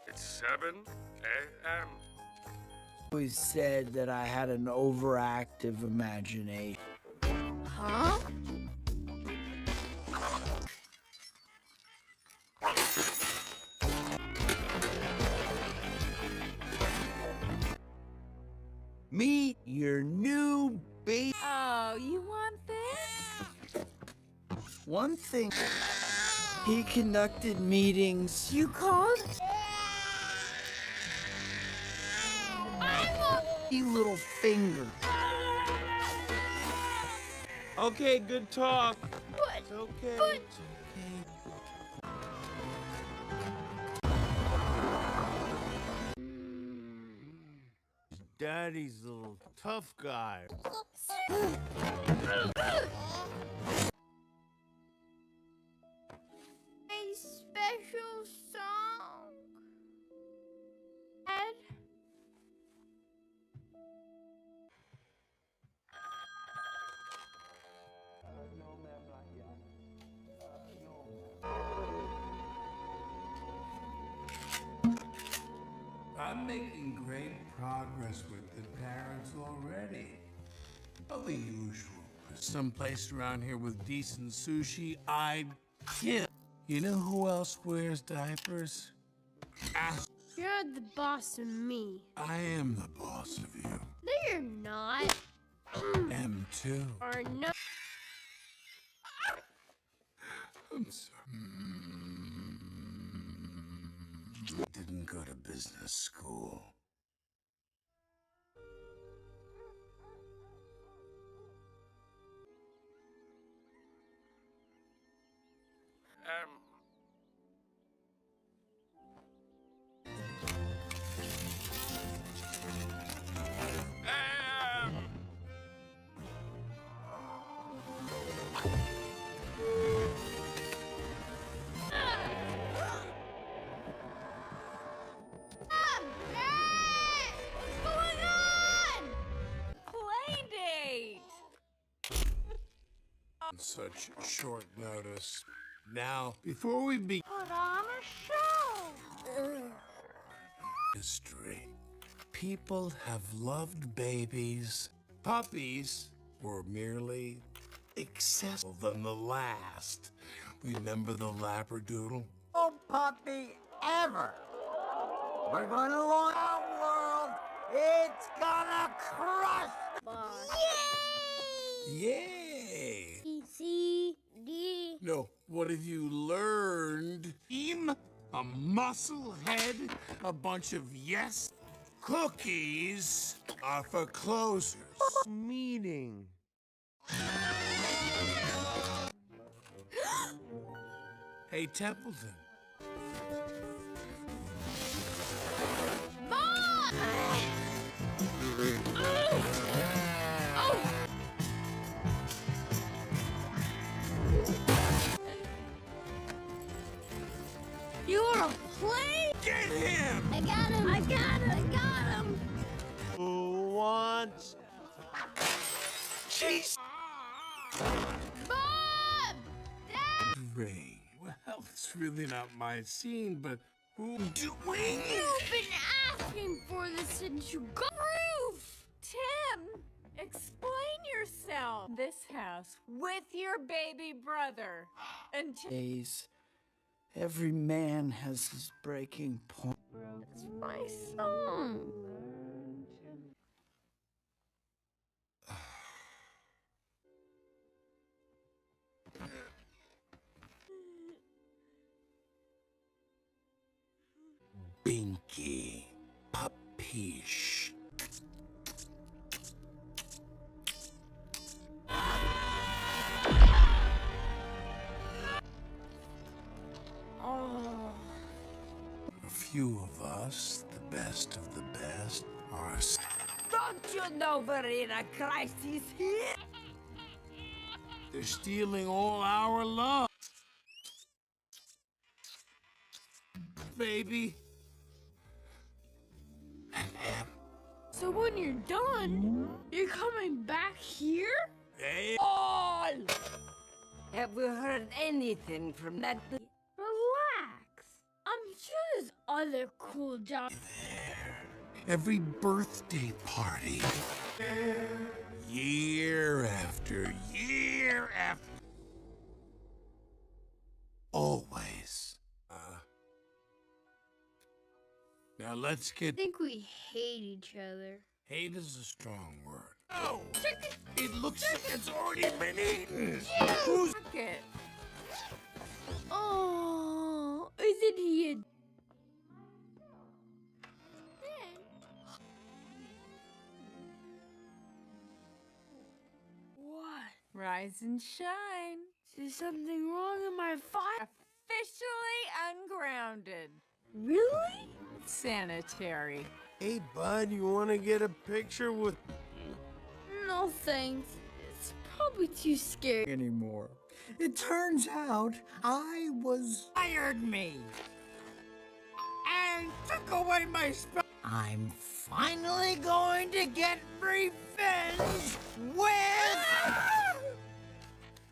It's 7 a.m. Always said that I had an overactive imagination. Huh? Meet your new baby. Oh, you want this? One thing, he conducted meetings. You called? You little finger. Okay, good talk. What? It's okay. But- It's okay. Daddy's a little tough guy. A special song. Ed? I'm making great progress with the parents already. Well, the usual. Someplace around here with decent sushi, I'd kill. You know who else wears diapers? You're the boss of me. I am the boss of you. No, you're not. Am too. Or no. I'm sorry. Didn't go to business school. What's going on? On such short notice. Now, before we begin Put on a show. history, people have loved babies. Puppies were merely accessible than the last. Remember the Labradoodle? No puppy ever. We're gonna launch our world. It's gonna crush. Yay! B, C, D. No, what have you learned? Team, a muscle head, a bunch of yes. Cookies are for closers. Meeting. Hey, Templeton. Mom! You're a plane? Get him! I got him! I got him! I got him! Who wants? Jeez! Mom! Dad! Ray. Well, it's really not my scene, but who's doing it? You've been asking for this since you got roof! Tim, explain yourself. This house with your baby brother. Until Days. Every man has his breaking point. It's my song. Binky. Papish. Oh. A few of us, the best of the best, are don't you know we're in a crisis here? they're stealing all our love. Baby. And him. So when you're done, you're coming back here? Hey. All! Have we heard anything from that? Relax. I'm just other cool job. Every birthday party. Year after year after. Always. Now let's I get... think we hate each other. Hate is a strong word. Oh! It looks like it's already been eaten! Who's... It. Oh, isn't he a... What? Rise and shine. Is something wrong in my file? Officially ungrounded. Really? Sanitary. Hey, bud, you want to get a picture with... No thanks. It's probably too scary. Anymore. It turns out I was Fired me and took away my spell. I'm finally going to get revenge with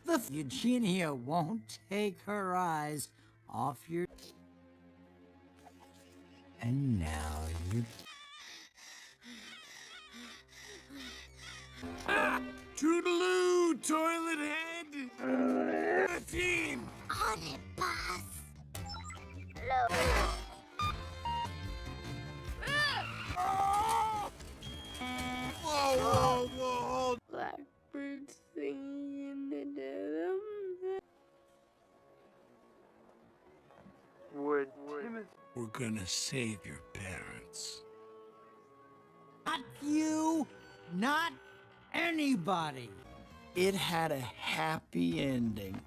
the Eugenia won't take her eyes off your. And now you. Toodaloo, toilet head! The team! On it, boss. Whoa, whoa, whoa! Blackbird singing in the dead of We're gonna save your parents. Not you, not anybody. It had a happy ending.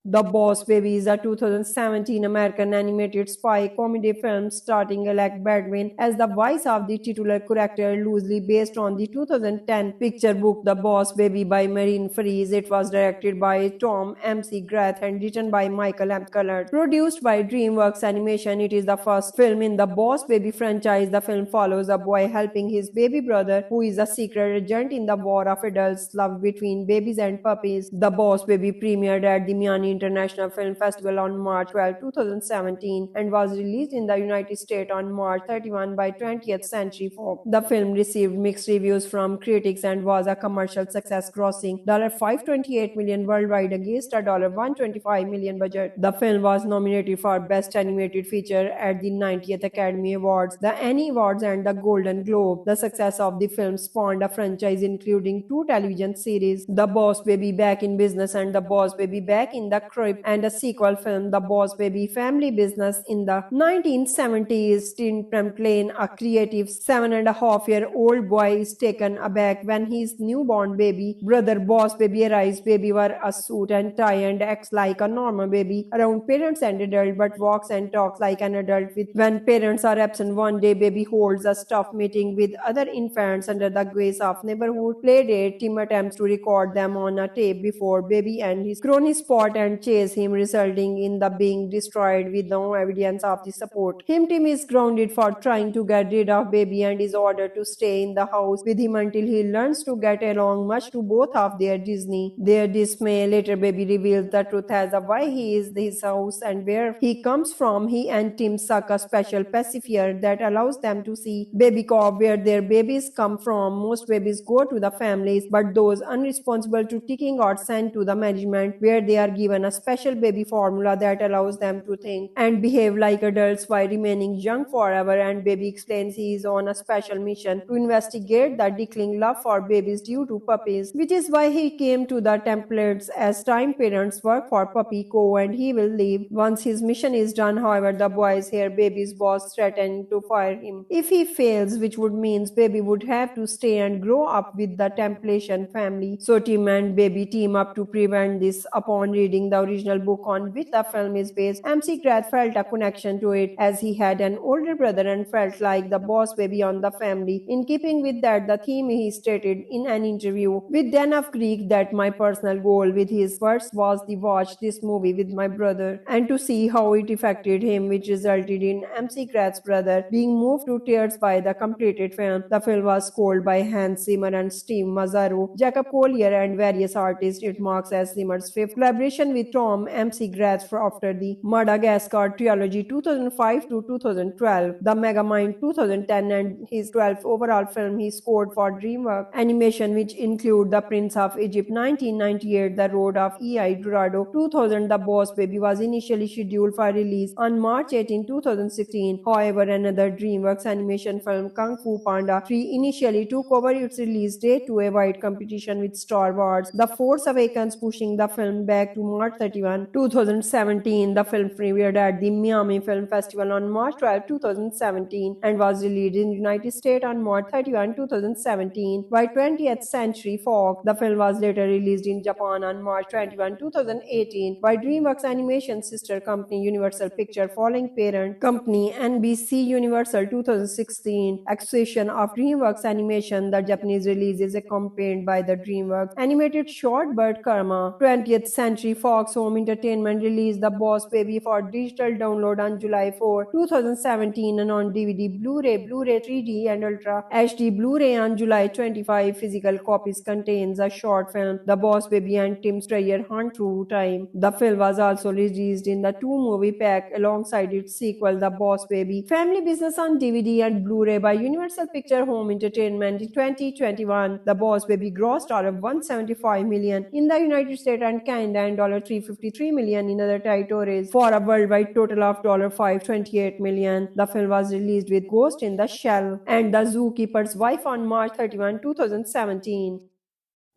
The Boss Baby is a 2017 American animated spy comedy film starring Alec Baldwin as the voice of the titular character, loosely based on the 2010 picture book The Boss Baby by Marine Fries. It was directed by Tom McGrath and written by Michael M. Cullert. Produced by DreamWorks Animation, it is the first film in the Boss Baby franchise. The film follows a boy helping his baby brother, who is a secret agent in the war of adults, love between babies and puppies. The Boss Baby premiered at the Miami International Film Festival on March 12, 2017 and was released in the United States on March 31 by 20th Century Fox. The film received mixed reviews from critics and was a commercial success, grossing $528 million worldwide against a $125 million budget. The film was nominated for Best Animated Feature at the 90th Academy Awards, the Annie Awards and the Golden Globe. The success of the film spawned a franchise including 2 television series, The Boss Baby Back in Business and The Boss Baby Back in the Crib, and a sequel film, The Boss Baby Family Business. In the 1970s, Tim Tremblay, a creative 7.5-year-old boy, is taken aback when his newborn baby brother Boss Baby arrives. Baby wears a suit and tie and acts like a normal baby around parents and adult, but walks and talks like an adult. When parents are absent one day, Baby holds a staff meeting with other infants under the guise of neighborhood play date. Tim attempts to record them on a tape before Baby and his cronies spot and chase him, resulting in the being destroyed with no evidence of the support. Tim is grounded for trying to get rid of Baby and is ordered to stay in the house with him until he learns to get along, much to both of their dismay. Later, Baby reveals the truth as to why he is his house and where he comes from. He and Tim suck a special pacifier that allows them to see Baby Cop, where their babies come from. Most babies go to the families, but those unresponsible to taking are sent to the management, where they are given a special baby formula that allows them to think and behave like adults while remaining young forever. And Baby explains he is on a special mission to investigate the declining love for babies due to puppies, which is why he came to the templates as time parents work for Puppy Co. and he will leave once his mission is done. However, the boys hear Baby's boss threaten to fire him if he fails, which would mean Baby would have to stay and grow up with the Templation family. So Tim and Baby team up to prevent this. Upon reading the original book on which the film is based, McGrath felt a connection to it as he had an older brother and felt like the boss baby on the family. In keeping with that, the theme he stated in an interview with Dan of Greek that my personal goal with his words was to watch this movie with my brother and to see how it affected him, which resulted in McGrath's brother being moved to tears by the completed film. The film was scored by Hans Zimmer and Steve Mazzaro, Jacob Collier, and various artists. It marks as Zimmer's fifth collaboration with Tom MC Grath after the Madagascar trilogy 2005 to 2012, The Megamind 2010, and his 12th overall film he scored for DreamWorks Animation, which include The Prince of Egypt 1998, The Road of E.I. Dorado 2000. The Boss Baby was initially scheduled for release on March 18, 2016. However, another DreamWorks animation film, Kung Fu Panda 3, initially took over its release date to avoid competition with Star Wars The Force Awakens, pushing the film back to March 31, 2017. The film premiered at the Miami Film Festival on March 12, 2017 and was released in the United States on March 31, 2017 by 20th Century Fox. The film was later released in Japan on March 21, 2018 by DreamWorks Animation sister company Universal Pictures following parent company NBC Universal 2016 acquisition of DreamWorks Animation. The Japanese release is accompanied by the DreamWorks animated short Bird Karma. 20th Century Fox Home Entertainment released The Boss Baby for digital download on July 4, 2017 and on DVD, Blu-ray 3D and Ultra HD Blu-ray on July 25. Physical copies contains a short film, The Boss Baby and Tim's Treasure Hunt Through Time. The film was also released in the two-movie pack alongside its sequel, The Boss Baby Family Business on DVD and Blu-ray by Universal Pictures Home Entertainment in 2021. The Boss Baby grossed $175 million in the United States and Canada and $353 million in other territories for a worldwide total of $528 million. The film was released with Ghost in the Shell and The Zookeeper's Wife on March 31, 2017.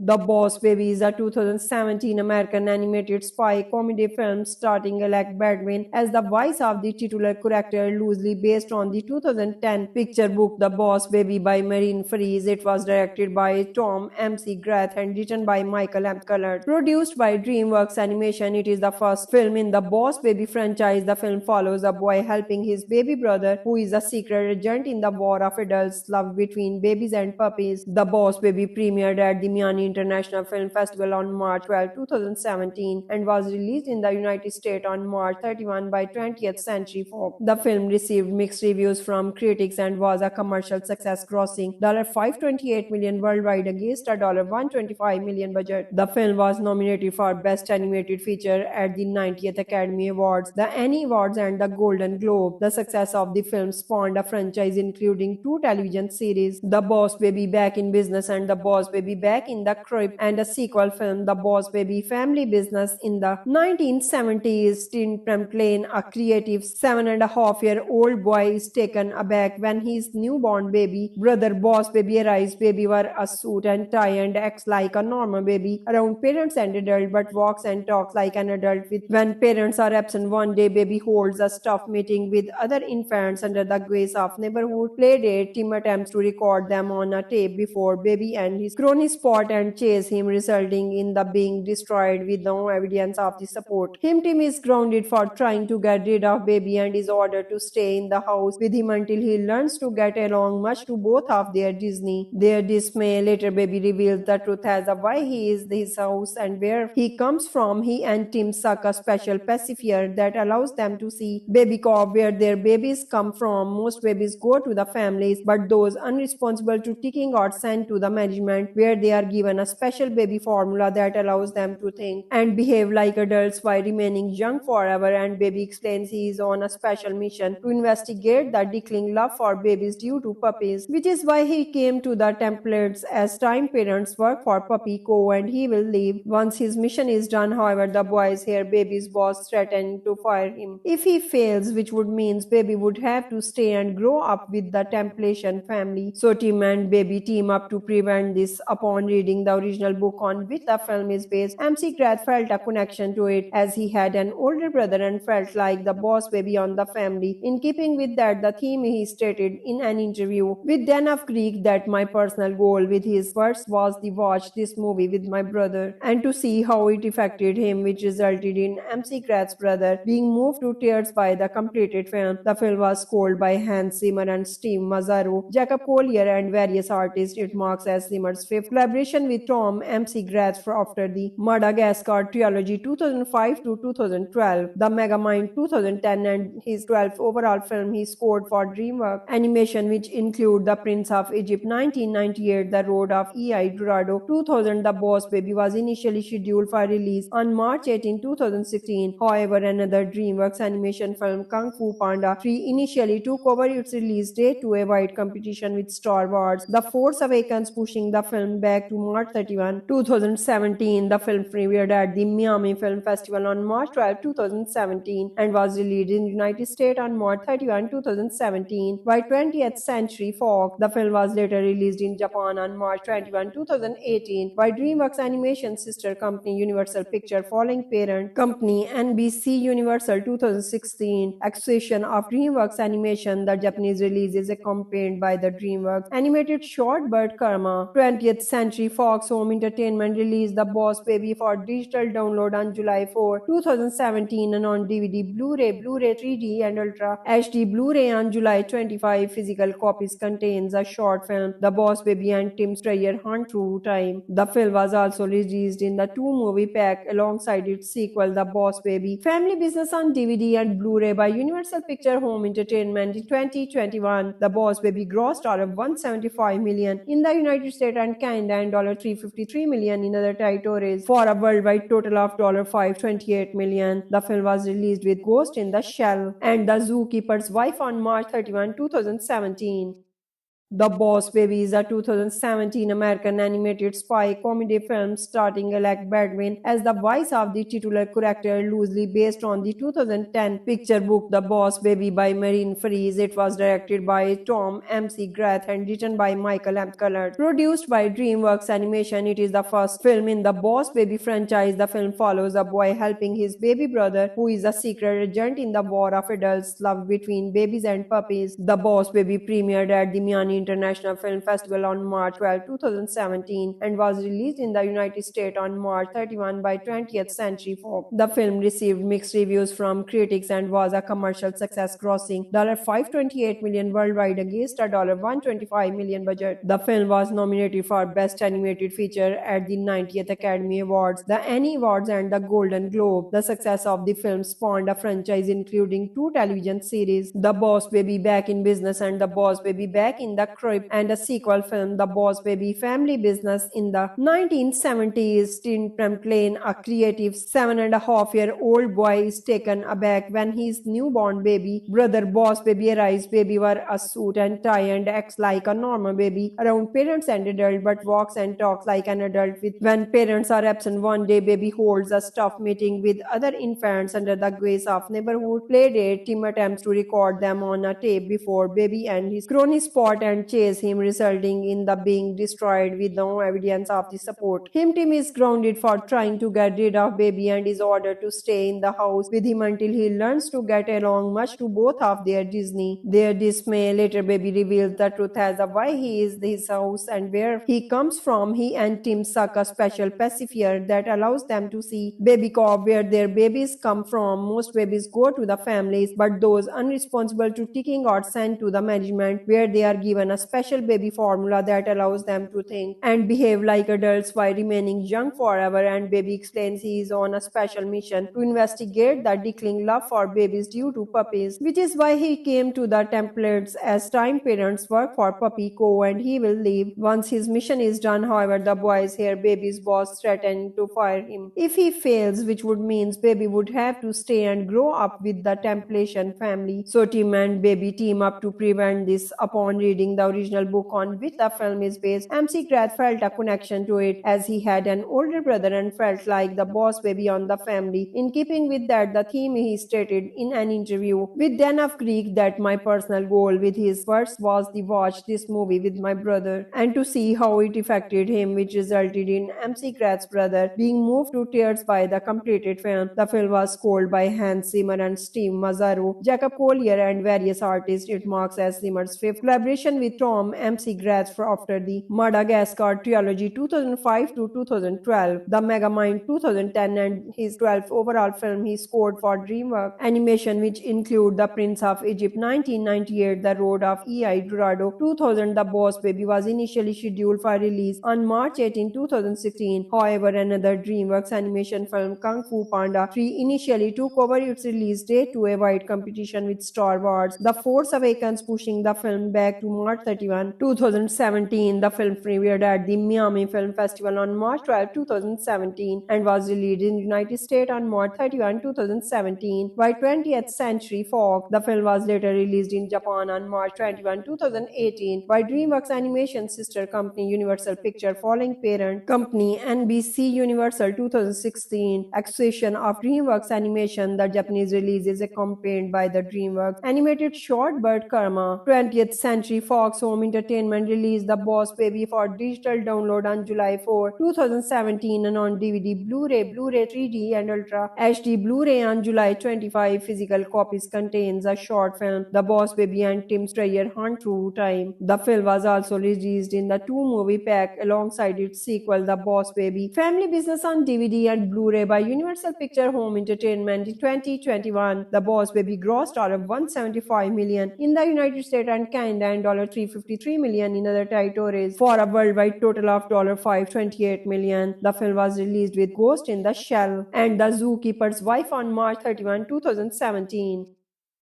The Boss Baby is a 2017 American animated spy comedy film starring Alec Baldwin as the voice of the titular character, loosely based on the 2010 picture book The Boss Baby by Marine Freeze. It was directed by Tom MC Grath and written by Michael M. Cullert. Produced by DreamWorks Animation, it is the first film in the Boss Baby franchise. The film follows a boy helping his baby brother, who is a secret agent in the war of adults' love between babies and puppies. The Boss Baby premiered at the Miami International Film Festival on March 12, 2017 and was released in the United States on March 31 by 20th Century Fox. The film received mixed reviews from critics and was a commercial success, grossing $528 million worldwide against a $125 million budget. The film was nominated for Best Animated Feature at the 90th Academy Awards, the Annie Awards and the Golden Globe. The success of the film spawned a franchise including 2 television series, The Boss Baby Back in Business and The Boss Baby Back in the Crib, and a sequel film, The Boss Baby Family Business. In the 1970s, Tim Tremblay, a creative 7.5-year-old boy, is taken aback when his newborn baby brother Boss Baby arrives. Baby wears a suit and tie and acts like a normal baby around parents and adult, but walks and talks like an adult. When parents are absent one day, Baby holds a staff meeting with other infants under the guise of neighborhood play date. Tim attempts to record them on a tape before Baby and his cronies spot and chase him, resulting in the being destroyed with no evidence of the support. Tim is grounded for trying to get rid of Baby and is ordered to stay in the house with him until he learns to get along, much to both of their dismay. Later, Baby reveals the truth as to why he is his house and where he comes from. He and Tim suck a special pacifier that allows them to see Baby Cop where their babies come from. Most babies go to the families, but those unresponsible to taking are sent to the management, where they are given a special baby formula that allows them to think and behave like adults while remaining young forever. And Baby explains he is on a special mission to investigate the declining love for babies due to puppies, which is why he came to the templates as time parents work for Puppy Co. and he will leave once his mission is done. However, the boys hear Baby's boss threatening to fire him if he fails, which would mean Baby would have to stay and grow up with the Templation family. So Tim and Baby team up to prevent this. Upon reading the original book on which the film is based, MC Grath felt a connection to it as he had an older brother and felt like the Boss Baby on the family. In keeping with that, the theme he stated in an interview with Dan of Greek that my personal goal with his words was to watch this movie with my brother and to see how it affected him, which resulted in MC Grath's brother being moved to tears by the completed film. The film was scored by Hans Zimmer and Steve Mazzaro, Jacob Collier and various artists. It marks as Zimmer's fifth collaboration with Tom MC Grath after the Madagascar trilogy 2005 to 2012, The Megamind 2010, and his 12th overall film he scored for DreamWorks Animation, which include The Prince of Egypt 1998, The Road of El Dorado 2000. The Boss Baby was initially scheduled for release on March 18, 2016. However, another DreamWorks animation film, Kung Fu Panda 3, initially took over its release date to avoid competition with Star Wars The Force Awakens, pushing the film back to March 31, 2017. The film premiered at the Miami Film Festival on March 12, 2017 and was released in the United States on March 31, 2017 by 20th Century Fox. The film was later released in Japan on March 21, 2018 by DreamWorks Animation sister company Universal Pictures following parent company NBC Universal 2016 acquisition of DreamWorks Animation. The Japanese release is accompanied by the DreamWorks animated short Bird Karma. 20th Century Fox Home Entertainment released The Boss Baby for digital download on July 4, 2017 and on DVD, Blu-ray 3D and Ultra HD Blu-ray on July 25. Physical copies contains a short film, The Boss Baby and Tim's Treasure Hunt Through Time. The film was also released in the two-movie pack alongside its sequel, The Boss Baby Family Business on DVD and Blu-ray by Universal Pictures Home Entertainment in 2021. The Boss Baby grossed $175 million in the United States and Canada and $353 million in other territories for a worldwide total of $528 million. The film was released with Ghost in the Shell and The Zookeeper's Wife on March 31, 2017. The Boss Baby is a 2017 American animated spy comedy film starring Alec Baldwin as the voice of the titular character, loosely based on the 2010 picture book The Boss Baby by Marine Freeze. It was directed by Tom MC Grath and written by Michael M. Cullert. Produced by DreamWorks Animation, it is the first film in the Boss Baby franchise. The film follows a boy helping his baby brother, who is a secret agent in the war of adults' love between babies and puppies. The Boss Baby premiered at the Miami International Film Festival on March 12, 2017 and was released in the United States on March 31 by 20th Century Fox. The film received mixed reviews from critics and was a commercial success, grossing $528 million worldwide against a $125 million budget. The film was nominated for Best Animated Feature at the 90th Academy Awards, the Annie Awards and the Golden Globe. The success of the film spawned a franchise including 2 television series, The Boss Baby Back in Business and The Boss Baby Back in the Crib, and a sequel film, The Boss Baby Family Business. In the 1970s, Tim Tremblay, a creative 7.5-year-old boy, is taken aback when his newborn baby brother Boss Baby arrives. Baby wears a suit and tie and acts like a normal baby around parents and adult, but walks and talks like an adult. When parents are absent one day, Baby holds a staff meeting with other infants under the guise of neighborhood play date. Tim attempts to record them on a tape before Baby and his cronies spot and chase him, resulting in the being destroyed with no evidence of the support. Tim is grounded for trying to get rid of Baby and is ordered to stay in the house with him until he learns to get along, much to both of their dismay. Later, Baby reveals the truth as to why he is his house and where he comes from. He and Tim suck a special pacifier that allows them to see Baby Cop, where their babies come from. Most babies go to the families, but those unresponsible to taking are sent to the management, where they are given a special baby formula that allows them to think and behave like adults while remaining young forever. And Baby explains he is on a special mission to investigate the declining love for babies due to puppies, which is why he came to the templates as time parents work for Puppy Co. and he will leave once his mission is done. However, the boys hear Baby's boss threatening to fire him if he fails, which would mean Baby would have to stay and grow up with the Templation family. So Tim and Baby team up to prevent this. Upon reading the original book on which the film is based, MC Grath felt a connection to it as he had an older brother and felt like the boss baby on the family. In keeping with that, the theme he stated in an interview with Dan of Greek that my personal goal with his words was to watch this movie with my brother and to see how it affected him, which resulted in MC Grath's brother being moved to tears by the completed film. The film was scored by Hans Zimmer and Steve Mazzaro, Jacob Collier and various artists. It marks as Zimmer's fifth collaboration with Tom McGrath after the Madagascar trilogy 2005 to 2012, The Megamind 2010, and his 12th overall film he scored for DreamWorks Animation, which include The Prince of Egypt 1998, The Road of El Dorado 2000. The Boss Baby was initially scheduled for release on March 18, 2016. However, another DreamWorks animation film, Kung Fu Panda 3, initially took over its release date to avoid competition with Star Wars The Force Awakens, pushing the film back to March 31, 2017. The film premiered at the Miami Film Festival on March 12, 2017 and was released in the United States on March 31, 2017 by 20th Century Fox. The film was later released in Japan on March 21, 2018 by DreamWorks Animation sister company Universal Pictures following parent company NBC Universal 2016 acquisition of DreamWorks Animation. The Japanese release is accompanied by the DreamWorks animated short Bird Karma. 20th Century Fox Home Entertainment released The Boss Baby for digital download on July 4, 2017 and on DVD, Blu-ray 3D and Ultra HD Blu-ray on July 25. Physical copies contains a short film, The Boss Baby and Tim's Treasure Hunt Through Time. The film was also released in the two-movie pack alongside its sequel, The Boss Baby Family Business on DVD and Blu-ray by Universal Pictures Home Entertainment in 2021. The Boss Baby grossed $175 million in the United States and Canada and $353 million in other territories for a worldwide total of $528 million. The film was released with Ghost in the Shell and The Zookeeper's Wife on March 31, 2017.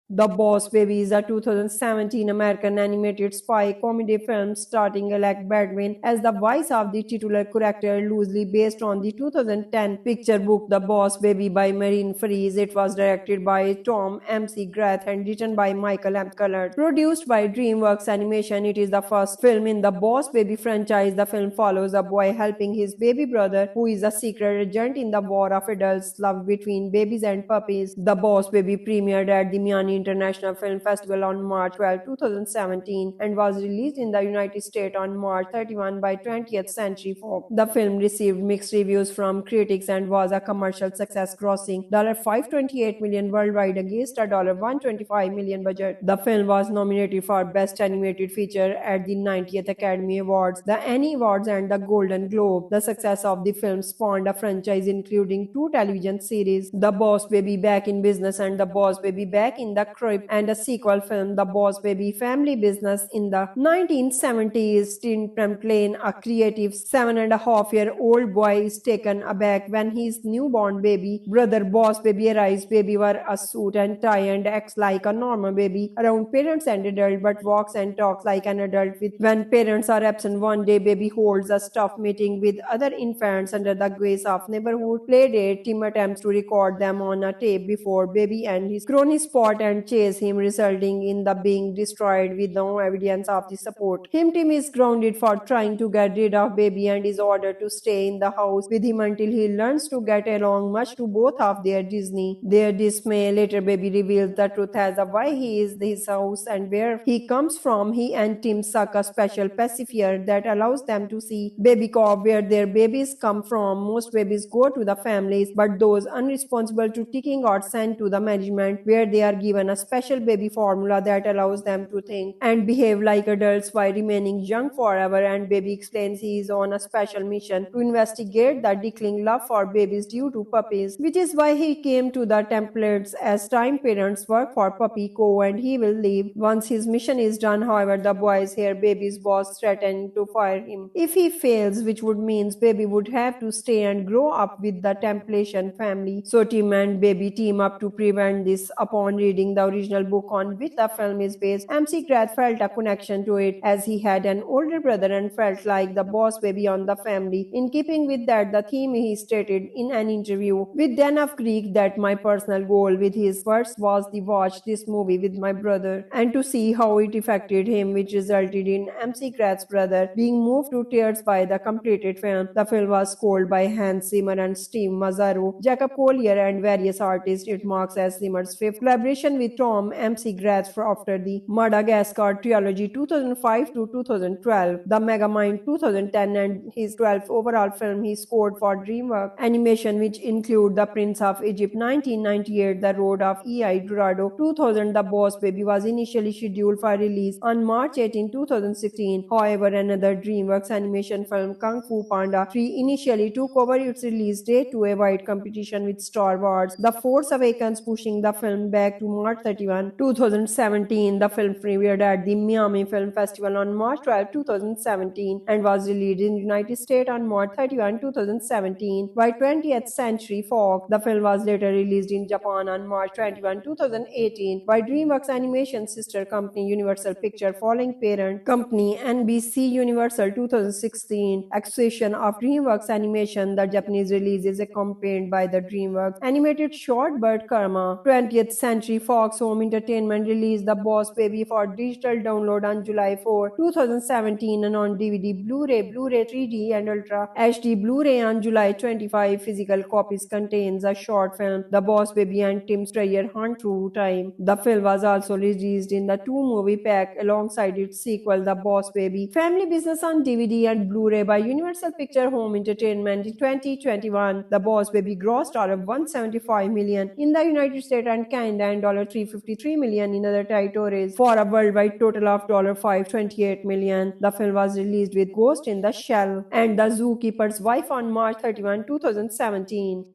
The Boss Baby is a 2017 American animated spy comedy film starring Alec Baldwin as the voice of the titular character, loosely based on the 2010 picture book The Boss Baby by Marine Fries. It was directed by Tom McGrath and written by Michael M. Cullert. Produced by DreamWorks Animation, it is the first film in the Boss Baby franchise. The film follows a boy helping his baby brother, who is a secret agent in the war of adults' love between babies and puppies. The Boss Baby premiered at the Miami International Film Festival on March 12, 2017 and was released in the United States on March 31 by 20th Century Fox. The film received mixed reviews from critics and was a commercial success, grossing $528 million worldwide against a $125 million budget. The film was nominated for Best Animated Feature at the 90th Academy Awards, the Annie Awards and the Golden Globe. The success of the film spawned a franchise including 2 television series, The Boss Baby Back in Business and The Boss Baby Back in the Crib, and a sequel film, The Boss Baby Family Business. In the 1970s, Tim Tremblay, a creative 7.5-year-old boy, is taken aback when his newborn baby brother Boss Baby arrives. Baby wears a suit and tie and acts like a normal baby around parents and adult, but walks and talks like an adult. When parents are absent one day, Baby holds a staff meeting with other infants under the guise of neighborhood play date. Tim attempts to record them on a tape before Baby and his cronies spot and chase him, resulting in the being destroyed with no evidence of the support. Tim is grounded for trying to get rid of Baby and is ordered to stay in the house with him until he learns to get along, much to both of their dismay. Later, Baby reveals the truth as to why he is his house and where he comes from. He and Tim suck a special pacifier that allows them to see Baby Cop, where their babies come from. Most babies go to the families, but those unresponsible to taking are sent to the management, where they are given a special baby formula that allows them to think and behave like adults while remaining young forever. And Baby explains he is on a special mission to investigate the declining love for babies due to puppies, which is why he came to the templates as time parents work for Puppy Co. and he will leave once his mission is done. However, the boys hear Baby's boss threatening to fire him if he fails, which would mean Baby would have to stay and grow up with the Templation family. So Tim and Baby team up to prevent this. Upon reading the original book on which the film is based, McGrath felt a connection to it as he had an older brother and felt like the boss baby on the family. In keeping with that, the theme he stated in an interview with Dan of Greek that my personal goal with his words was to watch this movie with my brother and to see how it affected him, which resulted in McGrath's brother being moved to tears by the completed film. The film was scored by Hans Zimmer and Steve Mazzaro, Jacob Collier and various artists. It marks as Zimmer's fifth collaboration animation with Tom McGrath after the Madagascar trilogy 2005 to 2012, the Megamind 2010, and his 12th overall film he scored for DreamWorks Animation, which include The Prince of Egypt 1998, The Road of El Dorado 2000. The Boss Baby was initially scheduled for release on March 18, 2016. However, another DreamWorks animation film, Kung Fu Panda 3, initially took over its release date to avoid competition with Star Wars The Force Awakens, pushing the film back to March 31, 2017. The film premiered at the Miami Film Festival on March 12, 2017 and was released in the United States on March 31, 2017 by 20th Century Fox. The film was later released in Japan on March 21, 2018 by DreamWorks Animation sister company Universal Pictures following parent company NBC Universal 2016 acquisition of DreamWorks Animation. The Japanese release is accompanied by the DreamWorks animated short Bird Karma. 20th Century Fox Home Entertainment released The Boss Baby for digital download on July 4, 2017 and on DVD, Blu-ray 3D and Ultra HD Blu-ray on July 25. Physical copies contains a short film, The Boss Baby and Tim Strayer Hunt Through Time. The film was also released in the two-movie pack alongside its sequel, The Boss Baby Family Business on DVD and Blu-ray by Universal Pictures Home Entertainment in 2021. The Boss Baby grossed $175 million in the United States and Canada and $353 million in other territories for a worldwide total of $528 million. The film was released with Ghost in the Shell and The Zookeeper's Wife on March 31, 2017.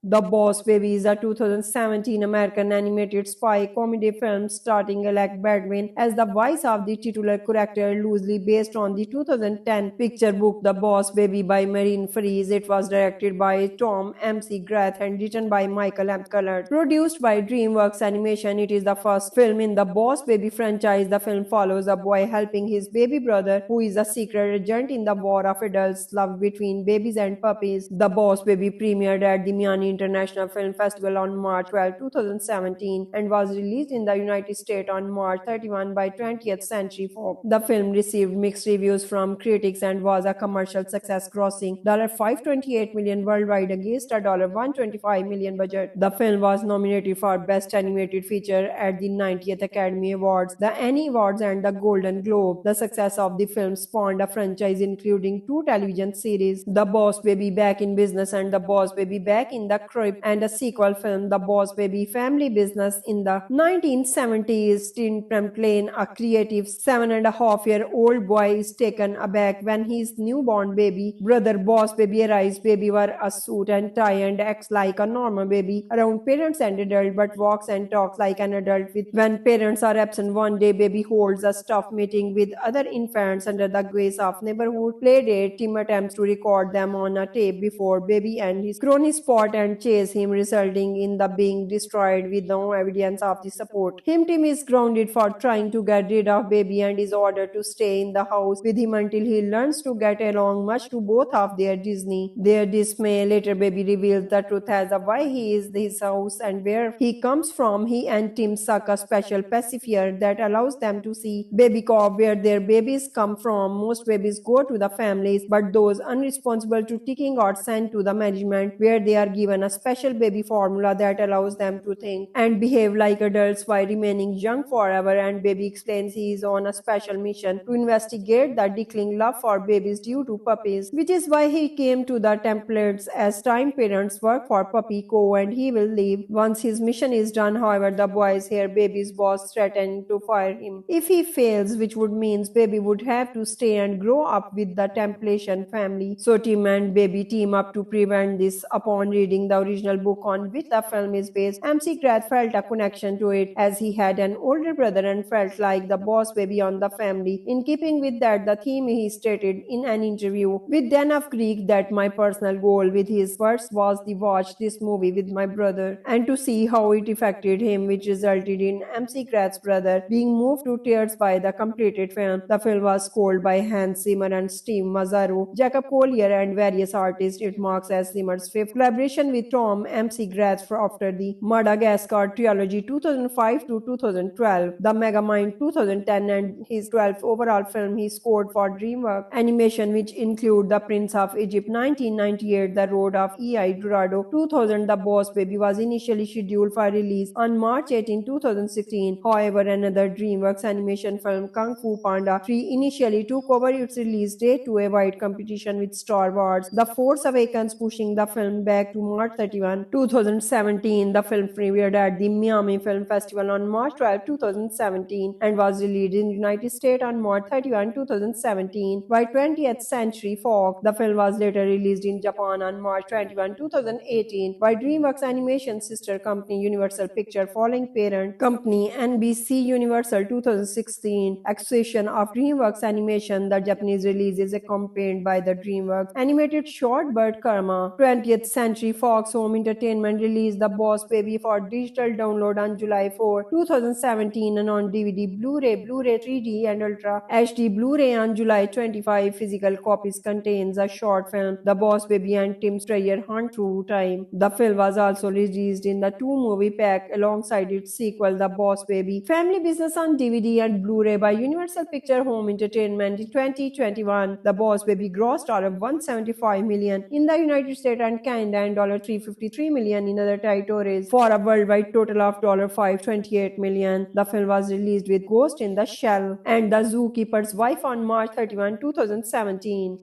The Boss Baby is a 2017 American animated spy comedy film starring Alec Baldwin as the voice of the titular character, loosely based on the 2010 picture book The Boss Baby by Marine Freeze. It was directed by Tom McGrath and written by Michael M. Cullert. Produced by DreamWorks Animation, it is the first film in the Boss Baby franchise. The film follows a boy helping his baby brother, who is a secret agent in the war of adults' love between babies and puppies. The Boss Baby premiered at the Miami International Film Festival on March 12, 2017 and was released in the United States on March 31 by 20th Century Fox. The film received mixed reviews from critics and was a commercial success, grossing $528 million worldwide against a $125 million budget. The film was nominated for Best Animated Feature at the 90th Academy Awards, the Annie Awards and the Golden Globe. The success of the film spawned a franchise including 2 television series, The Boss Baby Back in Business and The Boss Baby Back in the Crib, and a sequel film, The Boss Baby Family Business. In the 1970s, Tim Tremblay, a creative 7.5-year-old boy, is taken aback when his newborn baby brother Boss Baby arrives. Baby wears a suit and tie and acts like a normal baby around parents and adults, but walks and talks like an adult. When parents are absent one day, Baby holds a staff meeting with other infants under the guise of neighborhood play date. Tim attempts to record them on a tape before Baby and his crony spot and chase him, resulting in the being destroyed with no evidence of the support. Tim is grounded for trying to get rid of Baby and is ordered to stay in the house with him until he learns to get along, much to both of their dismay. Later, Baby reveals the truth as to why he is his house and where he comes from. He and Tim suck a special pacifier that allows them to see Baby Cop, where their babies come from. Most babies go to the families, but those unresponsible to taking are sent to the management, where they are given a special baby formula that allows them to think and behave like adults while remaining young forever. And Baby explains he is on a special mission to investigate the declining love for babies due to puppies, which is why he came to the templates as time parents work for Puppy Co. and he will leave once his mission is done. However, the boys hear Baby's boss threatening to fire him if he fails, which would mean Baby would have to stay and grow up with the Templation family. So Tim and Baby team up to prevent this. Upon reading the original book on which the film is based, McGrath felt a connection to it as he had an older brother and felt like the boss baby on the family. In keeping with that, the theme he stated in an interview with Dan of Greek that my personal goal with his words was to watch this movie with my brother and to see how it affected him, which resulted in McGrath's brother being moved to tears by the completed film. The film was scored by Hans Zimmer and Steve Mazzaro, Jacob Collier and various artists. It marks as Zimmer's fifth collaboration with with Tom McGrath after the Madagascar trilogy 2005 to 2012, The Megamind 2010, and his 12th overall film he scored for DreamWorks Animation, which include The Prince of Egypt 1998, The Road of E.I. Dorado 2000. The Boss Baby was initially scheduled for release on March 18, 2016. However, another DreamWorks animation film, Kung Fu Panda 3, initially took over its release date to avoid competition with Star Wars The Force Awakens, pushing the film back to March 31, 2017. The film premiered at the Miami Film Festival on March 12, 2017 and was released in the United States on March 31, 2017 by 20th Century Fox. The film was later released in Japan on March 21, 2018 by DreamWorks Animation sister company Universal Pictures following parent company NBC Universal 2016 acquisition of DreamWorks Animation. The Japanese release is accompanied by the DreamWorks animated short Bird Karma. 20th Century Fox Home Entertainment released The Boss Baby for digital download on July 4, 2017 and on DVD, Blu-ray 3D and Ultra HD Blu-ray on July 25. Physical copies contains a short film, The Boss Baby and Tim Strayer Hunt Through Time. The film was also released in the two-movie pack alongside its sequel, The Boss Baby Family Business on DVD and Blu-ray by Universal Pictures Home Entertainment in 2021. The Boss Baby grossed $175 million in the United States and Canada and $353 million in other territories for a worldwide total of $528 million. The film was released with Ghost in the Shell and The Zookeeper's Wife on March 31, 2017.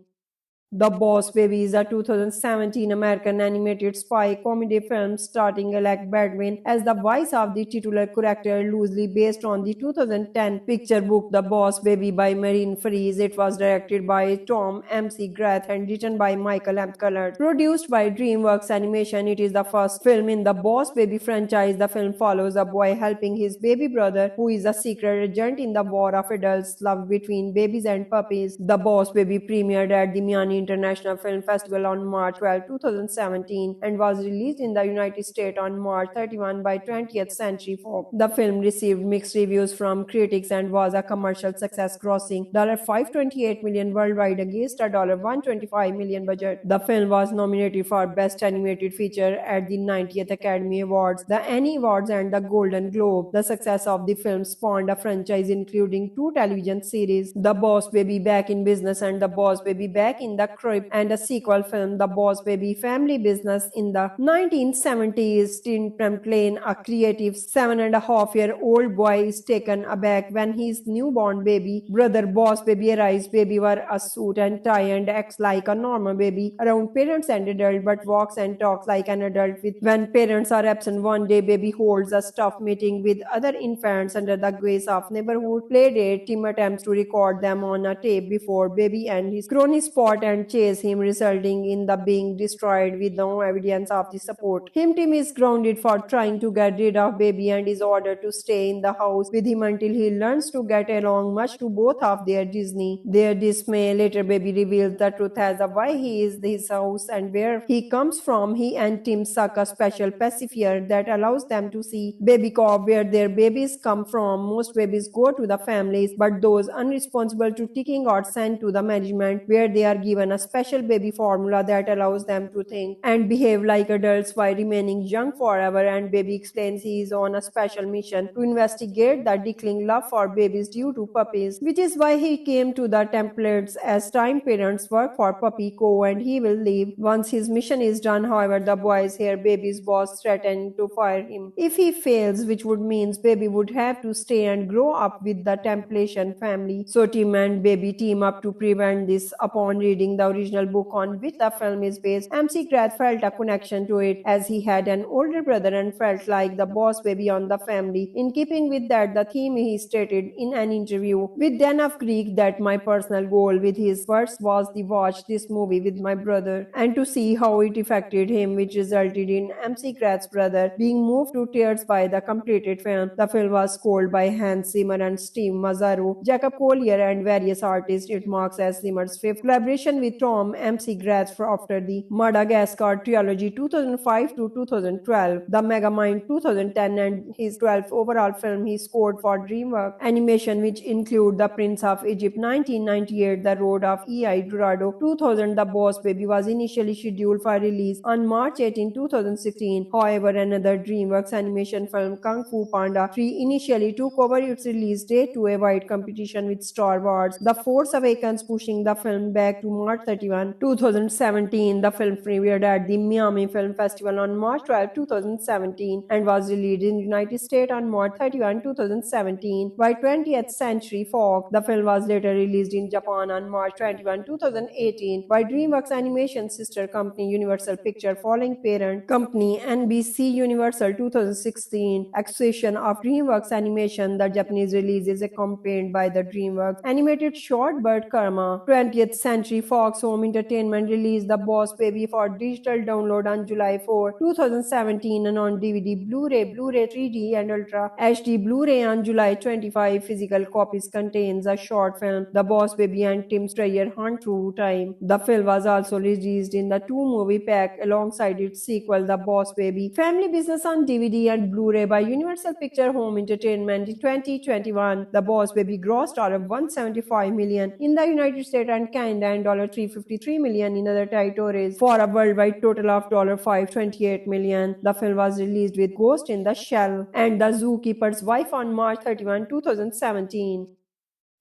The Boss Baby is a 2017 American animated spy comedy film starring Alec Baldwin as the voice of the titular character, loosely based on the 2010 picture book The Boss Baby by Marine Freeze. It was directed by Tom McGrath and written by Michael M. Cullert. Produced by DreamWorks Animation, it is the first film in the Boss Baby franchise. The film follows a boy helping his baby brother, who is a secret agent in the war of adults' love between babies and puppies. The Boss Baby premiered at the Miami International Film Festival on March 12, 2017 and was released in the United States on March 31 by 20th Century Fox. The film received mixed reviews from critics and was a commercial success, grossing $528 million worldwide against a $125 million budget. The film was nominated for Best Animated Feature at the 90th Academy Awards, the Annie Awards and the Golden Globe. The success of the film spawned a franchise including 2 television series, The Boss Baby Back in Business and The Boss Baby Back in the Crib, and a sequel film, The Boss Baby Family Business. In the 1970s, Tim Tremblay, a creative 7.5-year-old boy, is taken aback when his newborn baby brother Boss Baby arrives. Baby wears a suit and tie and acts like a normal baby around parents and adults, but walks and talks like an adult. When parents are absent one day, Baby holds a staff meeting with other infants under the guise of neighborhood play date. Tim attempts to record them on a tape before Baby and his crony spot and chase him, resulting in the being destroyed with no evidence of the support. Tim is grounded for trying to get rid of Baby and is ordered to stay in the house with him until he learns to get along, much to both of their dismay. Later, Baby reveals the truth as to why he is his house and where he comes from. He and Tim suck a special pacifier that allows them to see Baby Cop, where their babies come from. Most babies go to the families, but those unresponsible to taking are sent to the management, where they are given a special baby formula that allows them to think and behave like adults while remaining young forever. And Baby explains he is on a special mission to investigate the declining love for babies due to puppies, which is why he came to the templates as time parents work for Puppy Co. and he will leave once his mission is done. However, the boys hear Baby's boss threatening to fire him if he fails, which would mean Baby would have to stay and grow up with the Temptation family. So Tim and Baby team up to prevent this. Upon reading the original book on which the film is based, McGrath felt a connection to it as he had an older brother and felt like the Boss Baby on the family. In keeping with that, the theme he stated in an interview with Dan of Greek that my personal goal with his words was to watch this movie with my brother and to see how it affected him, which resulted in McGrath's brother being moved to tears by the completed film. The film was scored by Hans Zimmer and Steve Mazzaro, Jacob Collier and various artists. It marks as Zimmer's fifth collaboration with with Tom McGrath after the Madagascar trilogy 2005 to 2012, The Megamind 2010, and his 12th overall film he scored for DreamWorks Animation, which include The Prince of Egypt 1998, The Road of El Dorado 2000. The Boss Baby was initially scheduled for release on March 18, 2016. However, another DreamWorks animation film, Kung Fu Panda 3, initially took over its release date to avoid competition with Star Wars The Force Awakens, pushing the film back to March 31, 2017. The film premiered at the Miami Film Festival on March 12, 2017 and was released in the United States on March 31, 2017 by 20th Century Fox. The film was later released in Japan on March 21, 2018 by DreamWorks Animation sister company Universal Pictures following parent company NBC Universal 2016 acquisition of DreamWorks Animation. The Japanese release is accompanied by the DreamWorks animated short Bird Karma. 20th Century Fox Home Entertainment released The Boss Baby for digital download on July 4, 2017 and on DVD, Blu-ray 3D and Ultra HD Blu-ray on July 25. Physical copies contains a short film, The Boss Baby and Tim's Treasure Hunt Through Time. The film was also released in the two-movie pack alongside its sequel, The Boss Baby Family Business on DVD and Blu-ray by Universal Pictures Home Entertainment in 2021. The Boss Baby grossed $175 million in the United States and Canada and $353 million in other territories for a worldwide total of $528 million. The film was released with Ghost in the Shell and The Zookeeper's Wife on March 31, 2017.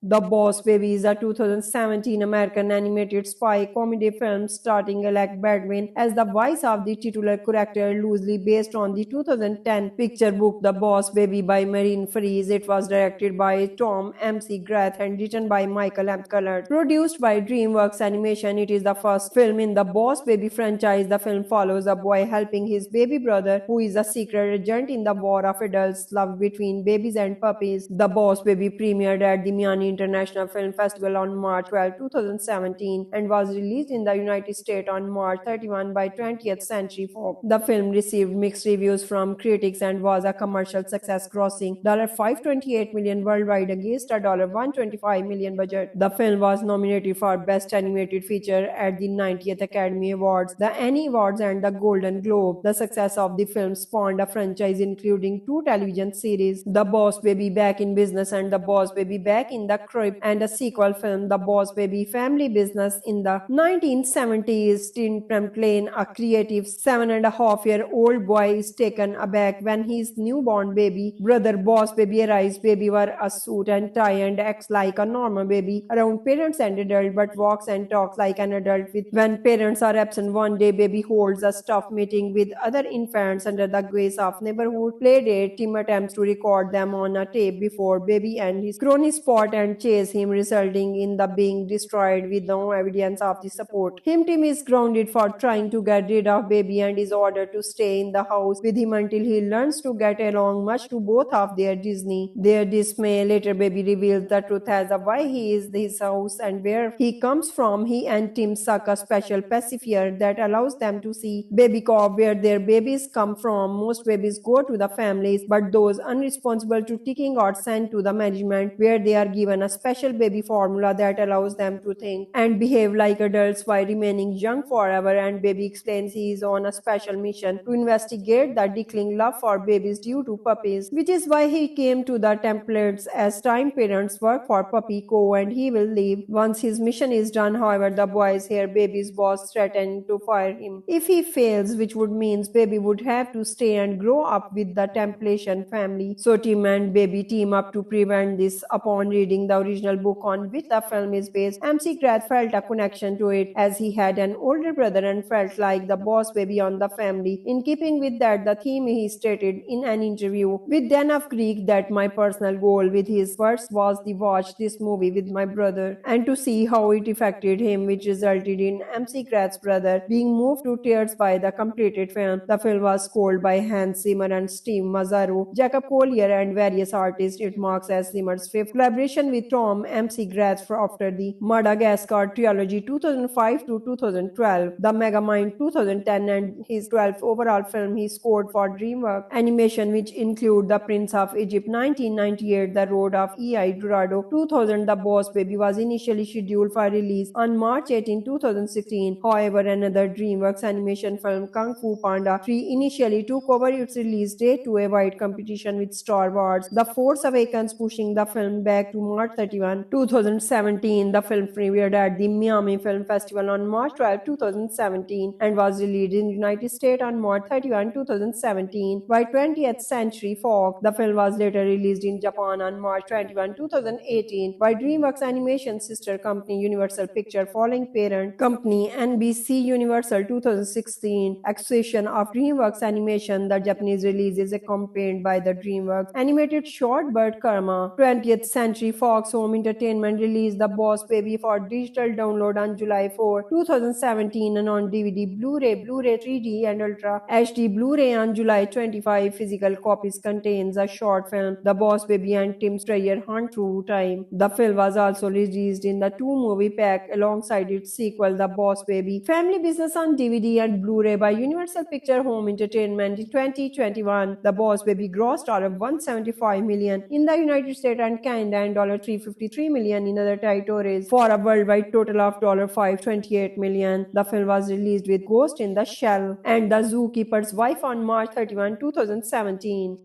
The Boss Baby is a 2017 American animated spy comedy film starring Alec Baldwin as the voice of the titular character, loosely based on the 2010 picture book The Boss Baby by Marine Freeze. It was directed by Tom McGrath and written by Michael M. Cullert. Produced by DreamWorks Animation, it is the first film in the Boss Baby franchise. The film follows a boy helping his baby brother, who is a secret agent in the war of adults love between babies and puppies. The Boss Baby premiered at the Miami International Film Festival on March 12, 2017 and was released in the United States on March 31 by 20th Century Fox. The film received mixed reviews from critics and was a commercial success, grossing $528 million worldwide against a $125 million budget. The film was nominated for Best Animated Feature at the 90th Academy Awards, the Annie Awards and the Golden Globe. The success of the film spawned a franchise including 2 television series, The Boss Baby Back in Business and The Boss Baby Back in the Crib, and a sequel film, The Boss Baby Family Business. In the 1970s, Tim Tremblay, a creative 7.5-year-old boy, is taken aback when his newborn baby brother Boss Baby arrives. Baby wears a suit and tie and acts like a normal baby around parents and adults, but walks and talks like an adult. When parents are absent one day, Baby holds a staff meeting with other infants under the guise of neighborhood play date. Tim attempts to record them on a tape before Baby and his cronies spot and chase him, resulting in the being destroyed with no evidence of the support. Tim is grounded for trying to get rid of Baby and is ordered to stay in the house with him until he learns to get along, much to both of their dismay. Later, Baby reveals the truth as to why he is his house and where he comes from. He and Tim suck a special pacifier that allows them to see Baby Cop where their babies come from. Most babies go to the families, but those unresponsible to taking are sent to the management, where they are given a special baby formula that allows them to think and behave like adults while remaining young forever. And Baby explains he is on a special mission to investigate the declining love for babies due to puppies, which is why he came to the templates as time parents work for Puppy Co. and he will leave once his mission is done. However, the boys hear Baby's boss threatening to fire him if he fails, which would mean Baby would have to stay and grow up with the Templation family. So Tim and Baby team up to prevent this. Upon reading the original book on which the film is based, McGrath felt a connection to it as he had an older brother and felt like the boss baby on the family. In keeping with that, the theme he stated in an interview with Dan of Greek that my personal goal with his words was to watch this movie with my brother and to see how it affected him, which resulted in McGrath's brother being moved to tears by the completed film. The film was scored by Hans Zimmer and Steve Mazzaro, Jacob Collier and various artists. It marks as Zimmer's fifth collaboration with Tom MC Grath after the Madagascar trilogy 2005 to 2012, The Megamind 2010, and his 12th overall film he scored for DreamWorks Animation, which include The Prince of Egypt 1998, The Road of El Dorado 2000. The Boss Baby was initially scheduled for release on March 18, 2016. However, another DreamWorks animation film, Kung Fu Panda 3, initially took over its release date to avoid competition with Star Wars The Force Awakens, pushing the film back to March 31, 2017. The film premiered at the Miami Film Festival on March 12, 2017 and was released in the United States on March 31, 2017 by 20th Century Fox. The film was later released in Japan on March 21, 2018 by DreamWorks Animation sister company Universal Pictures following parent company NBC Universal 2016 acquisition of DreamWorks Animation. The Japanese release is accompanied by the DreamWorks animated short Bird Karma. 20th Century Fox Home Entertainment released The Boss Baby for digital download on July 4, 2017 and on DVD, Blu-ray 3D and Ultra HD Blu-ray on July 25. Physical copies contains a short film, The Boss Baby and Tim's Treasure Hunt Through Time. The film was also released in the two-movie pack alongside its sequel, The Boss Baby Family Business on DVD and Blu-ray by Universal Pictures Home Entertainment in 2021. The Boss Baby grossed $175 million in the United States and Canada and $353 million in other territories for a worldwide total of $528 million. The film was released with Ghost in the Shell and The Zookeeper's Wife on March 31, 2017.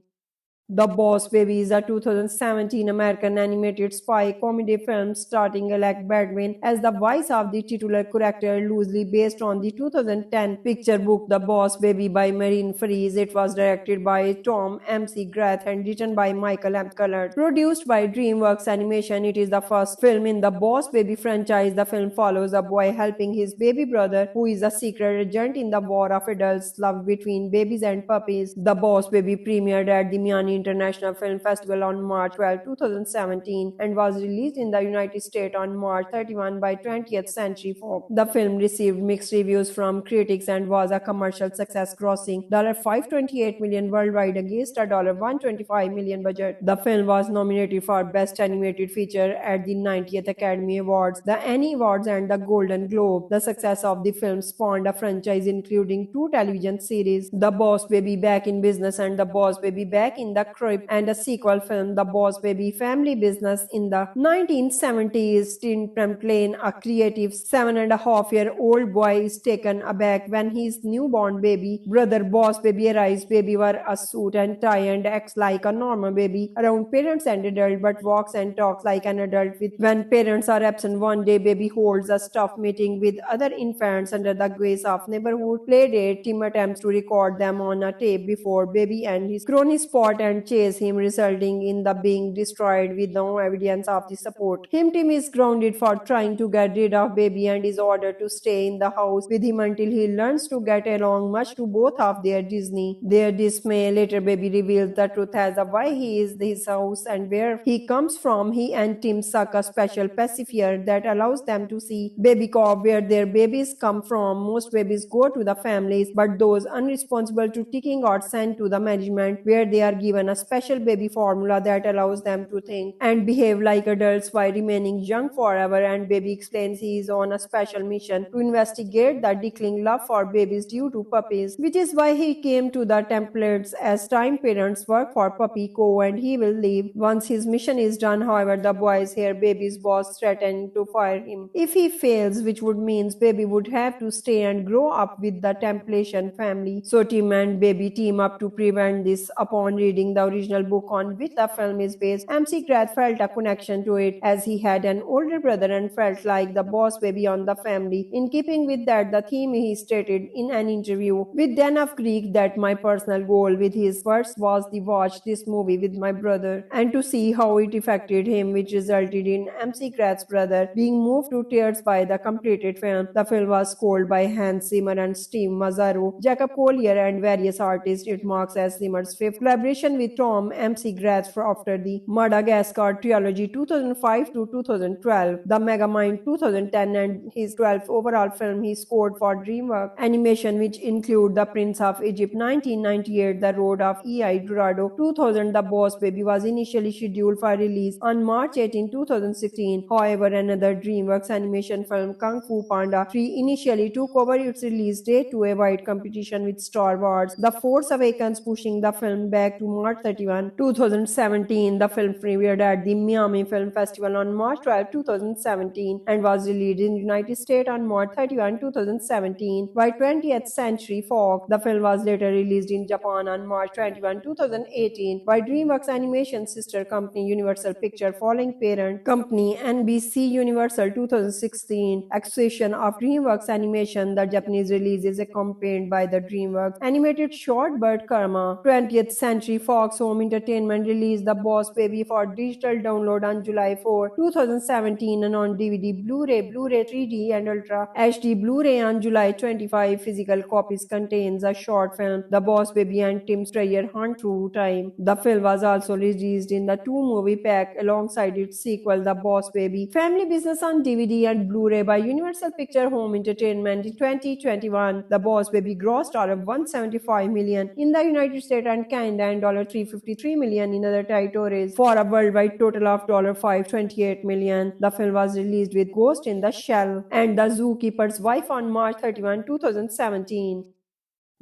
The Boss Baby is a 2017 American animated spy comedy film starring Alec Baldwin as the voice of the titular character, loosely based on the 2010 picture book The Boss Baby by Marine Freeze. It was directed by Tom MC Grath and written by Michael M. Cullert. Produced by DreamWorks Animation, it is the first film in the Boss Baby franchise. The film follows a boy helping his baby brother, who is a secret agent in the war of adults' love between babies and puppies. The Boss Baby premiered at the Miami International Film Festival on March 12, 2017 and was released in the United States on March 31 by 20th Century Fox. The film received mixed reviews from critics and was a commercial success, grossing $528 million worldwide against a $125 million budget. The film was nominated for Best Animated Feature at the 90th Academy Awards, the Annie Awards and the Golden Globe. The success of the film spawned a franchise including 2 television series, The Boss Baby Back in Business and The Boss Baby Back in the Crib, and a sequel film, The Boss Baby Family Business. In the 1970s, Tim Tremblay, a creative 7.5-year-old boy, is taken aback when his newborn baby brother Boss Baby arrives. Baby wears a suit and tie and acts like a normal baby around parents and adults, but walks and talks like an adult. When parents are absent one day, Baby holds a staff meeting with other infants under the guise of neighborhood play date. Tim attempts to record them on a tape before Baby and his cronies spot and chase him, resulting in the being destroyed with no evidence of the support. Tim is grounded for trying to get rid of Baby and is ordered to stay in the house with him until he learns to get along, much to both of their dismay. Later, Baby reveals the truth as to why he is his house and where he comes from. He and Tim suck a special pacifier that allows them to see Baby Cop, where their babies come from. Most babies go to the families, but those unresponsible to taking are sent to the management, where they are given a special baby formula that allows them to think and behave like adults while remaining young forever. And Baby explains he is on a special mission to investigate the declining love for babies due to puppies, which is why he came to the templates as time parents work for Puppy Co. and he will leave once his mission is done. However, the boys hear Baby's boss threatening to fire him if he fails, which would mean Baby would have to stay and grow up with the Temptation family. So Tim and Baby team up to prevent this. Upon reading the original book on which the film is based, MC Grath felt a connection to it as he had an older brother and felt like the boss baby on the family. In keeping with that, the theme he stated in an interview with Dan of Greek that my personal goal with his words was to watch this movie with my brother and to see how it affected him, which resulted in MC Grath's brother being moved to tears by the completed film. The film was scored by Hans Zimmer and Steve Mazzaro, Jacob Collier and various artists. It marks as Zimmer's fifth collaboration with Tom MC Grath after the Madagascar trilogy 2005 to 2012, The Megamind 2010, and his 12th overall film he scored for DreamWorks Animation, which include The Prince of Egypt 1998, The Road of El Dorado 2000. The Boss Baby was initially scheduled for release on March 18, 2016. However, another DreamWorks animation film, Kung Fu Panda 3, initially took over its release date to avoid competition with Star Wars The Force Awakens, pushing the film back to March 31, 2017. The film premiered at the Miami Film Festival on March 12, 2017 and was released in the United States on March 31, 2017 by 20th Century Fox. The film was later released in Japan on March 21, 2018 by DreamWorks Animation sister company Universal Pictures following parent company NBC Universal 2016 acquisition of DreamWorks Animation. The Japanese release is accompanied by the DreamWorks animated short Bird Karma. 20th Century Fox Home Entertainment released The Boss Baby for digital download on July 4, 2017 and on DVD, Blu-ray 3D and Ultra HD Blu-ray on July 25. Physical copies contains a short film, The Boss Baby and Tim's Treasure Hunt Through Time. The film was also released in the two-movie pack alongside its sequel, The Boss Baby Family Business on DVD and Blu-ray by Universal Pictures Home Entertainment in 2021. The Boss Baby grossed $175 million in the United States and Canada and $353 million in other territories for a worldwide total of $528 million. The film was released with Ghost in the Shell and The Zookeeper's Wife on March 31, 2017.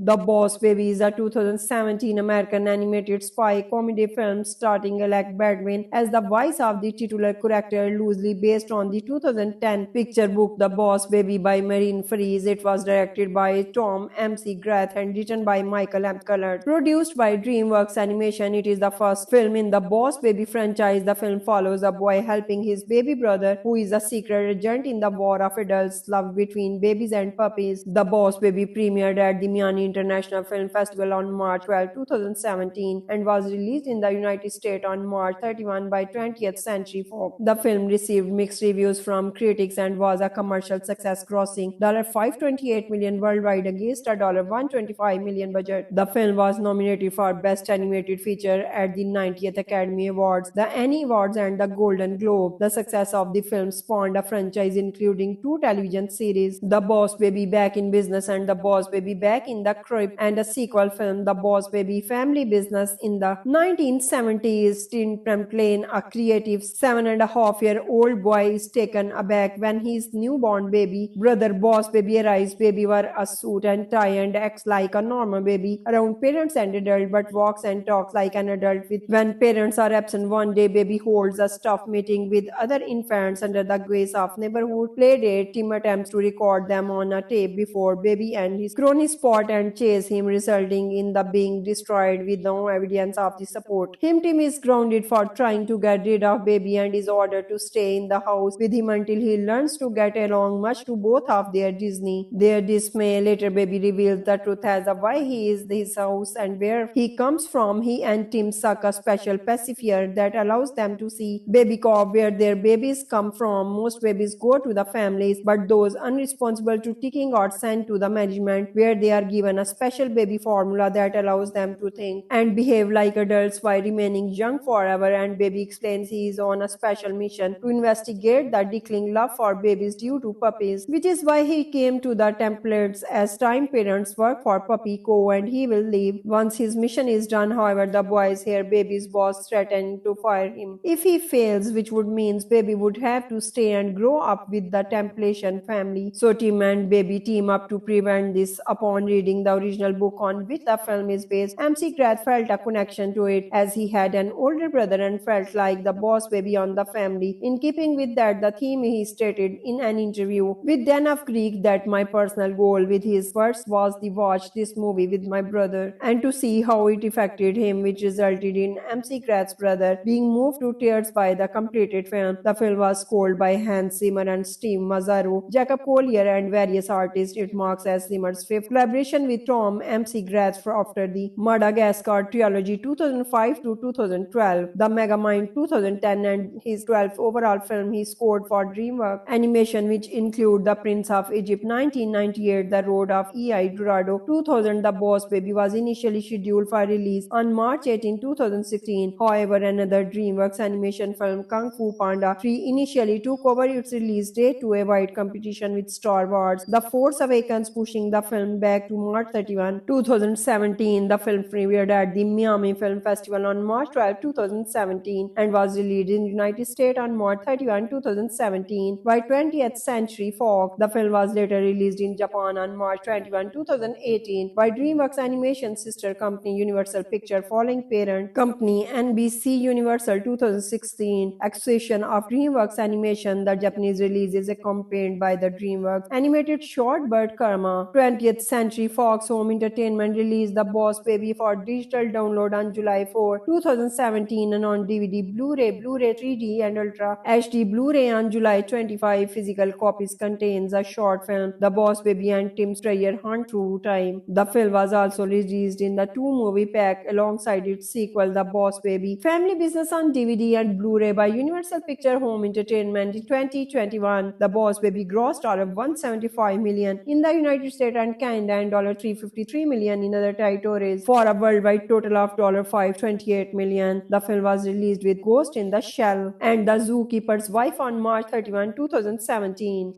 The Boss Baby is a 2017 American animated spy comedy film starring Alec Baldwin as the voice of the titular character, loosely based on the 2010 picture book The Boss Baby by Marine Freeze. It was directed by Tom MC Grath and written by Michael M. Cullert. Produced by DreamWorks Animation, it is the first film in the Boss Baby franchise. The film follows a boy helping his baby brother, who is a secret agent in the war of adults' love between babies and puppies. The Boss Baby premiered at the Miami International Film Festival on March 12, 2017 and was released in the United States on March 31 by 20th Century Fox. The film received mixed reviews from critics and was a commercial success, grossing $528 million worldwide against a $125 million budget. The film was nominated for Best Animated Feature at the 90th Academy Awards, the Annie Awards and the Golden Globe. The success of the film spawned a franchise including 2 television series, The Boss Baby Back in Business and The Boss Baby Back in the Crib, and a sequel film, The Boss Baby Family Business. In the 1970s, Tim Tremblay, a creative 7.5-year-old boy, is taken aback when his newborn baby brother Boss Baby arrives. Baby wears a suit and tie and acts like a normal baby around parents and adult, but walks and talks like an adult. When parents are absent one day, Baby holds a staff meeting with other infants under the guise of neighborhood play date. Tim attempts to record them on a tape before Baby and his cronies spot and chase him, resulting in the being destroyed with no evidence of the support. Tim is grounded for trying to get rid of Baby and is ordered to stay in the house with him until he learns to get along, much to both of their dismay. Later, Baby reveals the truth as to why he is his house and where he comes from. He and Tim suck a special pacifier that allows them to see Baby Cop, where their babies come from. Most babies go to the families, but those unresponsible to taking are sent to the management, where they are given a special baby formula that allows them to think and behave like adults while remaining young forever. And Baby explains he is on a special mission to investigate the declining love for babies due to puppies, which is why he came to the templates as time parents work for Puppy Co. and he will leave once his mission is done. However, the boys hear Baby's boss threatening to fire him if he fails, which would mean Baby would have to stay and grow up with the Templation family. So Tim and Baby team up to prevent this. Upon reading the original book on which the film is based, MC Grath felt a connection to it as he had an older brother and felt like the boss baby on the family. In keeping with that, the theme he stated in an interview with Dan of Greek that my personal goal with his words was to watch this movie with my brother and to see how it affected him, which resulted in MC Grath's brother being moved to tears by the completed film. The film was scored by Hans Zimmer and Steve Mazzaro, Jacob Collier and various artists. It marks as Zimmer's fifth collaboration with Tom MC Grath after the Madagascar trilogy 2005 to 2012, the Megamind 2010, and his 12th overall film he scored for DreamWorks Animation, which include The Prince of Egypt 1998, The Road of El Dorado 2000. The Boss Baby was initially scheduled for release on March 18, 2016. However, another DreamWorks animation film, Kung Fu Panda 3, initially took over its release date to avoid competition with Star Wars The Force Awakens, pushing the film back to March 31, 2017. The film premiered at the Miami Film Festival on March 12, 2017 and was released in the United States on March 31, 2017 by 20th Century Fox. The film was later released in Japan on March 21, 2018 by DreamWorks Animation sister company Universal Pictures following parent company NBC Universal 2016 acquisition of DreamWorks Animation. The Japanese release is accompanied by the DreamWorks animated short Bird Karma. 20th Century Fox Home Entertainment released The Boss Baby for digital download on July 4, 2017 and on DVD, Blu-ray 3D and Ultra HD Blu-ray on July 25. Physical copies contains a short film, The Boss Baby and Tim's Treasure Hunt Through Time. The film was also released in the two-movie pack alongside its sequel, The Boss Baby Family Business on DVD and Blu-ray by Universal Pictures Home Entertainment in 2021. The Boss Baby grossed $175 million in the United States and Canada and $353 million in other territories for a worldwide total of $528 million. The film was released with Ghost in the Shell and The Zookeeper's Wife on March 31, 2017.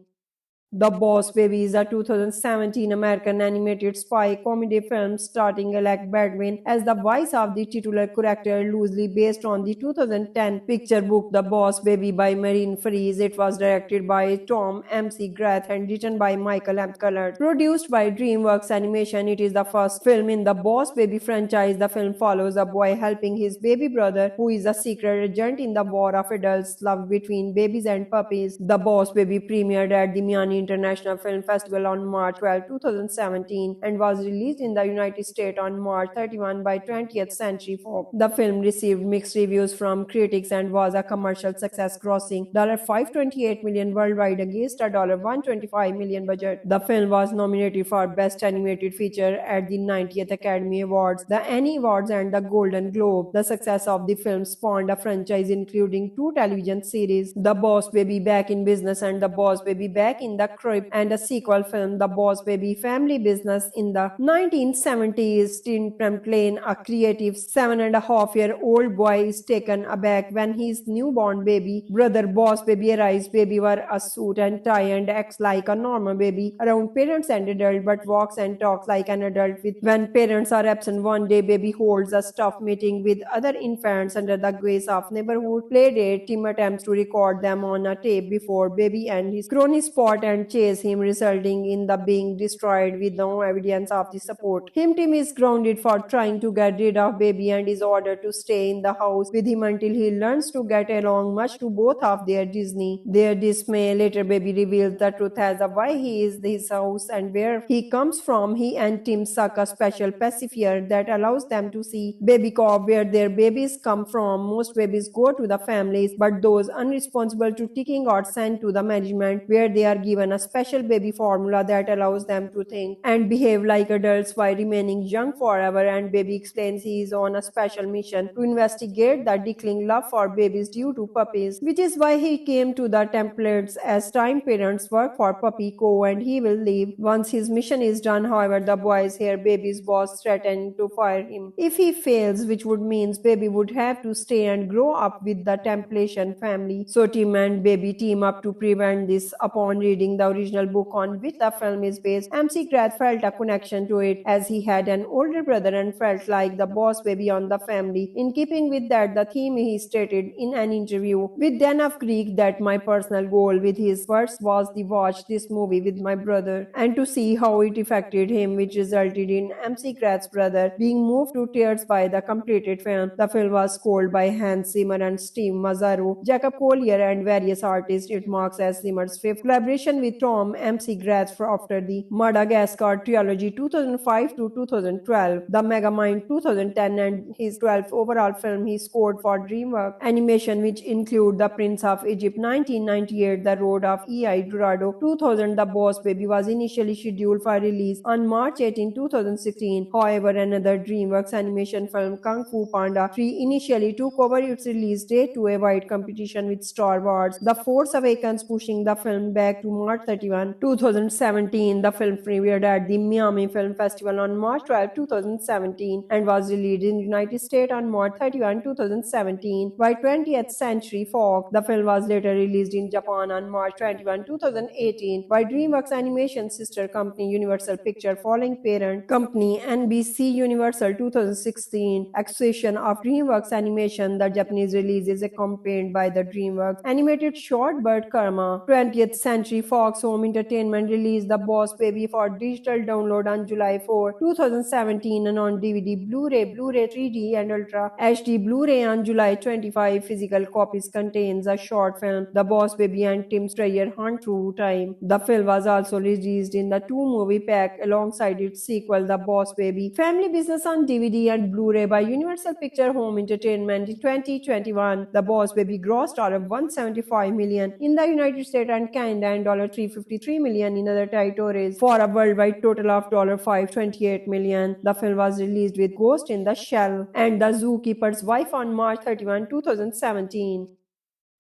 The Boss Baby is a 2017 American animated spy comedy film starring Alec Baldwin as the voice of the titular character, loosely based on the 2010 picture book The Boss Baby by Marine Fries. It was directed by Tom MC Grath and written by Michael M. Cullert. Produced by DreamWorks Animation, it is the first film in the Boss Baby franchise. The film follows a boy helping his baby brother, who is a secret agent in the war of adults' love between babies and puppies. The Boss Baby premiered at the Miami International Film Festival on March 12, 2017 and was released in the United States on March 31 by 20th Century Fox. The film received mixed reviews from critics and was a commercial success, grossing $528 million worldwide against a $125 million budget. The film was nominated for Best Animated Feature at the 90th Academy Awards, the Annie Awards and the Golden Globe. The success of the film spawned a franchise including 2 television series, The Boss Baby Back in Business and The Boss Baby Back in the Crib, and a sequel film, The Boss Baby Family Business. In the 1970s, Tim Tremblay, a creative 7.5-year-old boy, is taken aback when his newborn baby brother Boss Baby arrives. Baby wears a suit and tie and acts like a normal baby around parents and adult, but walks and talks like an adult. When parents are absent one day, Baby holds a staff meeting with other infants under the guise of neighborhood play date. Tim attempts to record them on a tape before Baby and his cronies spot and chase him, resulting in the being destroyed with no evidence of the support. Tim is grounded for trying to get rid of Baby and is ordered to stay in the house with him until he learns to get along, much to both of their dismay. Later, Baby reveals the truth as to why he is his house and where he comes from. He and Tim suck a special pacifier that allows them to see Baby Cop, where their babies come from. Most babies go to the families, but those unresponsible to taking are sent to the management, where they are given a special baby formula that allows them to think and behave like adults while remaining young forever. And Baby explains he is on a special mission to investigate the declining love for babies due to puppies, which is why he came to the templates as time parents work for Puppy Co. and he will leave once his mission is done. However, the boys hear Baby's boss threatening to fire him if he fails, which would mean Baby would have to stay and grow up with the Templation family. So Tim and Baby team up to prevent this. Upon reading the original book on which the film is based, MC Grath felt a connection to it as he had an older brother and felt like the boss baby on the family. In keeping with that, the theme he stated in an interview with Dan of Greek that my personal goal with his words was to watch this movie with my brother and to see how it affected him, which resulted in MC Grath's brother being moved to tears by the completed film. The film was scored by Hans Zimmer and Steve Mazzaro, Jacob Collier and various artists. It marks as Zimmer's fifth collaboration began with Tom McGrath after the Madagascar trilogy 2005 to 2012, The Megamind 2010, and his 12th overall film he scored for DreamWorks Animation, which include The Prince of Egypt 1998, The Road of El Dorado 2000. The Boss Baby was initially scheduled for release on March 18, 2016. However, another DreamWorks animation film, Kung Fu Panda 3, initially took over its release date to avoid competition with Star Wars The Force Awakens, pushing the film back to March 31, 2017. The film premiered at the Miami Film Festival on March 12, 2017 and was released in the United States on March 31, 2017 by 20th Century Fox. The film was later released in Japan on March 21, 2018 by DreamWorks Animation sister company Universal Pictures following parent company NBC Universal 2016 acquisition of DreamWorks Animation. The Japanese release is accompanied by the DreamWorks animated short Bird Karma. 20th Century Fox Home Entertainment released The Boss Baby for digital download on July 4, 2017 and on DVD, Blu-ray 3D and Ultra HD Blu-ray on July 25. Physical copies contains a short film, The Boss Baby and Tim's Treasure Hunt Through Time. The film was also released in the two-movie pack alongside its sequel, The Boss Baby Family Business on DVD and Blu-ray by Universal Pictures Home Entertainment in 2021. The Boss Baby grossed $175 million in the United States and Canada and $353 million in other territories for a worldwide total of $528 million. The film was released with Ghost in the Shell and The Zookeeper's Wife on March 31, 2017.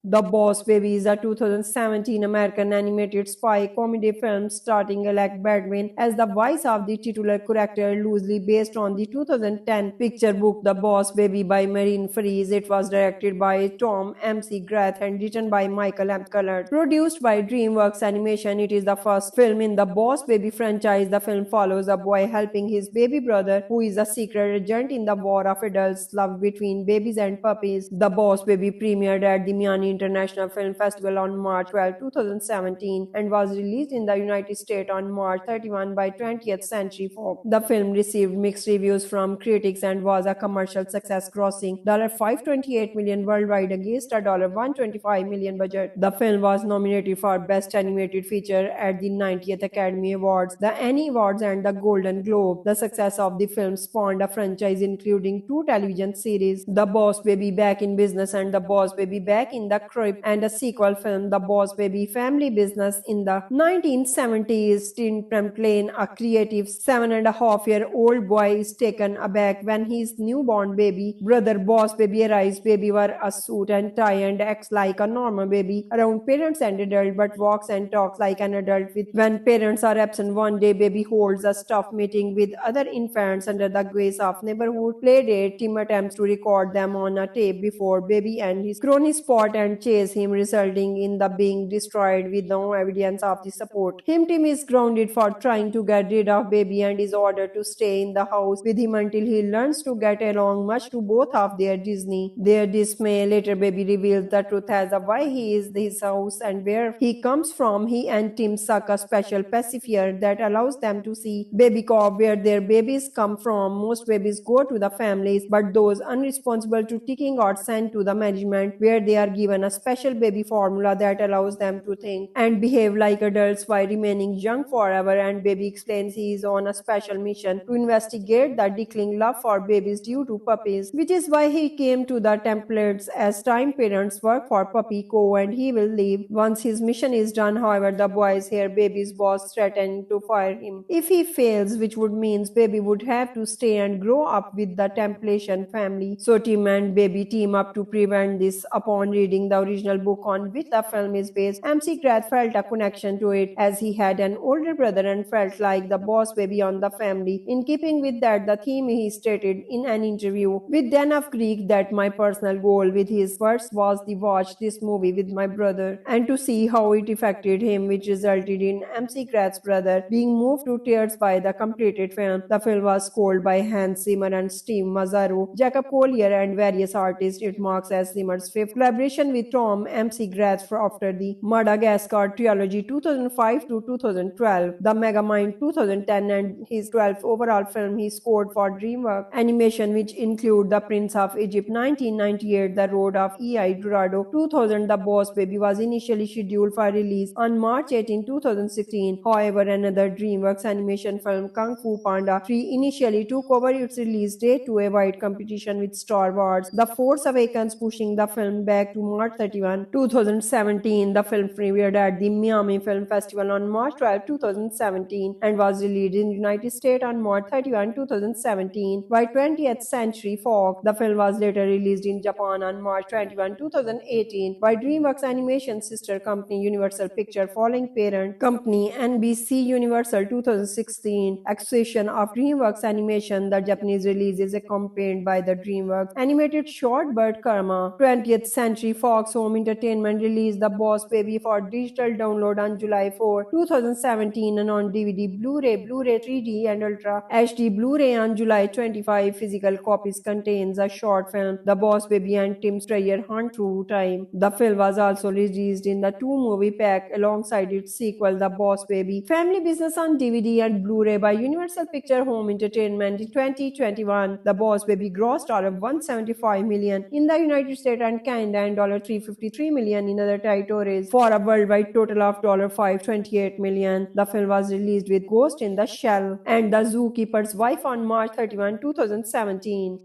The Boss Baby is a 2017 American animated spy comedy film starring Alec Baldwin as the voice of the titular character, loosely based on the 2010 picture book The Boss Baby by Marine Fries. It was directed by Tom McGrath and written by Michael M. Cullert. Produced by DreamWorks Animation, it is the first film in the Boss Baby franchise. The film follows a boy helping his baby brother, who is a secret agent in the war of adults' love between babies and puppies. The Boss Baby premiered at the Miami International Film Festival on March 12, 2017 and was released in the United States on March 31 by 20th Century Fox. The film received mixed reviews from critics and was a commercial success, grossing $528 million worldwide against a $125 million budget. The film was nominated for Best Animated Feature at the 90th Academy Awards, the Annie Awards and the Golden Globe. The success of the film spawned a franchise including 2 television series, The Boss Baby Back in Business and The Boss Baby Back in the Crib, and a sequel film, The Boss Baby Family Business. In the 1970s, Tim Tremblay, a creative 7.5-year-old boy, is taken aback when his newborn baby brother Boss Baby arrives. Baby wears a suit and tie and acts like a normal baby around parents and adults, but walks and talks like an adult. When parents are absent one day, Baby holds a staff meeting with other infants under the guise of neighborhood play date. Tim attempts to record them on a tape before Baby and his crony spot and chase him, resulting in the being destroyed with no evidence of the support. Tim is grounded for trying to get rid of Baby and is ordered to stay in the house with him until he learns to get along, much to both of their dismay. Later, Baby reveals the truth as to why he is his house and where he comes from. He and Tim suck a special pacifier that allows them to see Baby Cop, where their babies come from. Most babies go to the families, but those unresponsible to taking are sent to the management, where they are given a special baby formula that allows them to think and behave like adults while remaining young forever. And Baby explains he is on a special mission to investigate the declining love for babies due to puppies, which is why he came to the templates as time parents work for Puppy Co. and he will leave once his mission is done. However, the boys hear Baby's boss threatening to fire him if he fails, which would mean Baby would have to stay and grow up with the Templation family. So Tim and Baby team up to prevent this. Upon reading the original book on which the film is based, McGrath felt a connection to it as he had an older brother and felt like the boss baby on the family. In keeping with that, the theme he stated in an interview with Dan of Greek that my personal goal with his words was to watch this movie with my brother and to see how it affected him, which resulted in McGrath's brother being moved to tears by the completed film. The film was scored by Hans Zimmer and Steve Mazzaro, Jacob Collier and various artists. It marks as Zimmer's fifth collaboration with with Tom McGrath after the Madagascar trilogy 2005 to 2012, The Megamind 2010, and his 12th overall film he scored for DreamWorks Animation, which include The Prince of Egypt 1998, The Road of E.I. Dorado 2000. The Boss Baby was initially scheduled for release on March 18, 2016. However, another DreamWorks animation film, Kung Fu Panda 3, initially took over its release date to avoid competition with Star Wars The Force Awakens, pushing the film back to March 31, 2017. The film premiered at the Miami Film Festival on March 12, 2017 and was released in the United States on March 31, 2017 by 20th Century Fox. The film was later released in Japan on March 21, 2018 by DreamWorks Animation sister company Universal Pictures following parent company NBC Universal 2016 acquisition of DreamWorks Animation. The Japanese release is accompanied by the DreamWorks animated short Bird Karma. 20th Century Fox Home Entertainment released The Boss Baby for digital download on July 4, 2017 and on DVD, Blu-ray 3D and Ultra HD Blu-ray on July 25. Physical copies contains a short film, The Boss Baby and Tim Strayer Hunt Through Time. The film was also released in the two-movie pack alongside its sequel, The Boss Baby Family Business on DVD and Blu-ray by Universal Pictures Home Entertainment in 2021. The Boss Baby grossed $175 million in the United States and Canada and $353 million in other territories for a worldwide total of $528 million. The film was released with Ghost in the Shell and The Zookeeper's Wife on March 31, 2017.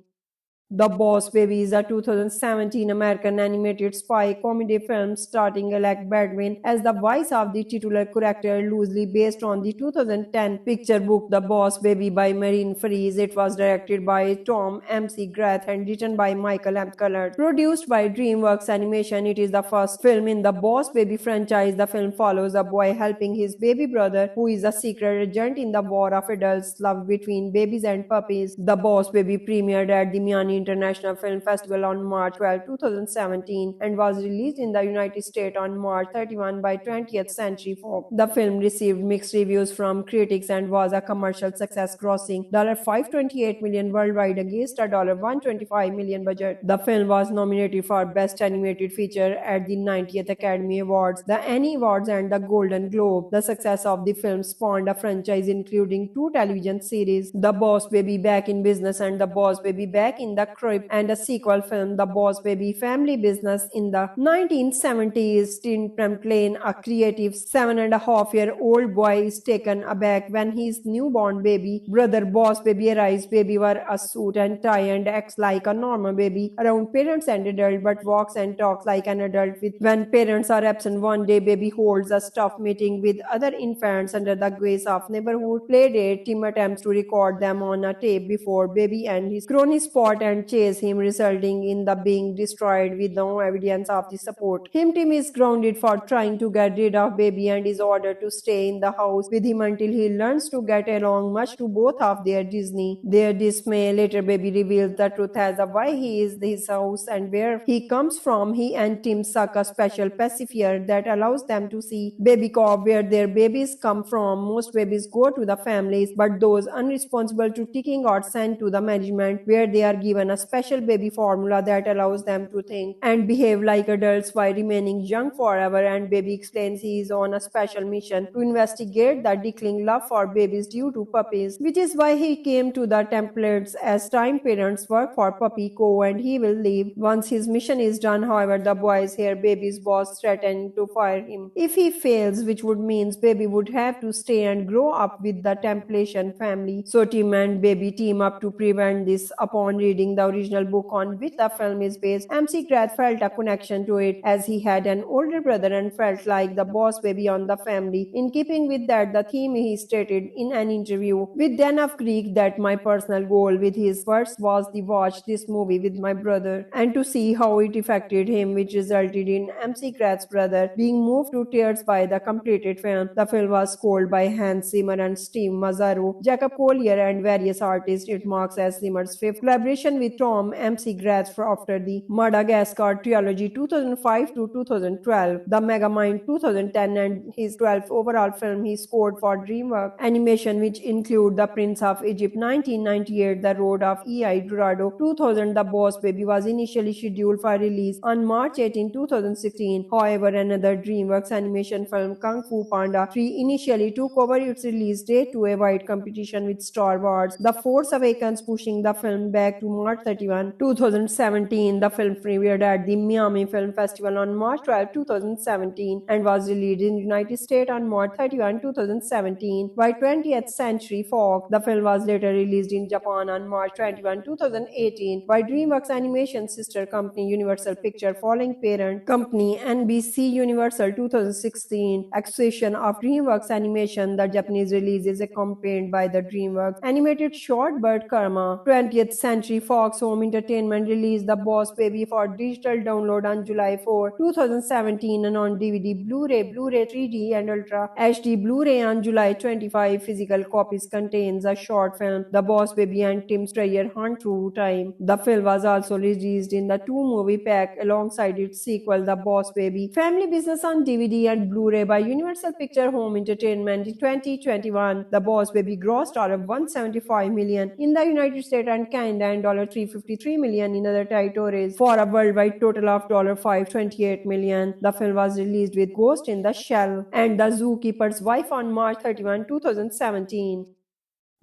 The Boss Baby is a 2017 American animated spy comedy film starring Alec Baldwin as the voice of the titular character, loosely based on the 2010 picture book The Boss Baby by Marine Fries. It was directed by Tom McGrath and written by Michael M. Cullert. Produced by DreamWorks Animation, it is the first film in the Boss Baby franchise. The film follows a boy helping his baby brother, who is a secret agent in the war of adults' love between babies and puppies. The Boss Baby premiered at the Miami International Film Festival on March 12, 2017 and was released in the United States on March 31 by 20th Century Fox. The film received mixed reviews from critics and was a commercial success, grossing $528 million worldwide against a $125 million budget. The film was nominated for Best Animated Feature at the 90th Academy Awards, the Annie Awards and the Golden Globe. The success of the film spawned a franchise including 2 television series, The Boss Baby Back in Business and The Boss Baby Back in the Crib, and a sequel film, The Boss Baby Family Business. In the 1970s, Tim Tremblay, a creative 7.5-year-old boy, is taken aback when his newborn baby brother Boss Baby arrives. Baby wears a suit and tie and acts like a normal baby around parents and adults, but walks and talks like an adult. When parents are absent one day, Baby holds a staff meeting with other infants under the guise of neighborhood play date. Tim attempts to record them on a tape before Baby and his crony spot and chase him, resulting in the being destroyed with no evidence of the support. Tim is grounded for trying to get rid of Baby and is ordered to stay in the house with him until he learns to get along, much to both of their dismay. Later, Baby reveals the truth as to why he is his house and where he comes from. He and Tim suck a special pacifier that allows them to see Baby Cop, where their babies come from. Most babies go to the families, but those unresponsible to taking are sent to the management, where they are given a special baby formula that allows them to think and behave like adults while remaining young forever. And Baby explains he is on a special mission to investigate the declining love for babies due to puppies, which is why he came to the templates as time parents work for Puppy Co. and he will leave once his mission is done. However, the boys hear Baby's boss threatening to fire him if he fails, which would mean Baby would have to stay and grow up with the Temptation family. So Tim and Baby team up to prevent this. Upon reading the original book on which the film is based, McGrath felt a connection to it as he had an older brother and felt like the boss baby on the family. In keeping with that, the theme he stated in an interview with Dan of Greek that my personal goal with his words was to watch this movie with my brother and to see how it affected him, which resulted in McGrath's brother being moved to tears by the completed film. The film was scored by Hans Zimmer and Steve Mazzaro, Jacob Collier and various artists. It marks as Zimmer's fifth collaboration with with Tom McGrath after the Madagascar trilogy 2005 to 2012, The Megamind 2010, and his 12th overall film he scored for DreamWorks Animation, which include The Prince of Egypt 1998, The Road of El Dorado 2000. The Boss Baby was initially scheduled for release on March 18, 2016. However, another DreamWorks animation film, Kung Fu Panda 3, initially took over its release date to avoid competition with Star Wars The Force Awakens, pushing the film back to March 31, 2017. The film premiered at the Miami Film Festival on March 12, 2017 and was released in the United States on March 31, 2017 by 20th Century Fox. The film was later released in Japan on March 21, 2018 by DreamWorks Animation sister company Universal Pictures following parent company NBC Universal 2016 acquisition of DreamWorks Animation. The Japanese release is accompanied by the DreamWorks animated short Bird Karma. 20th Century Fox Home Entertainment released The Boss Baby for digital download on July 4, 2017 and on DVD, Blu-ray 3D and Ultra HD Blu-ray on July 25. Physical copies contains a short film, The Boss Baby and Tim Strayer Hunt Through Time. The film was also released in the two-movie pack alongside its sequel, The Boss Baby Family Business on DVD and Blu-ray by Universal Pictures Home Entertainment in 2021. The Boss Baby grossed $175 million in the United States and Canada and $353 million in other territories for a worldwide total of $528 million. The film was released with Ghost in the Shell and The Zookeeper's Wife on March 31, 2017.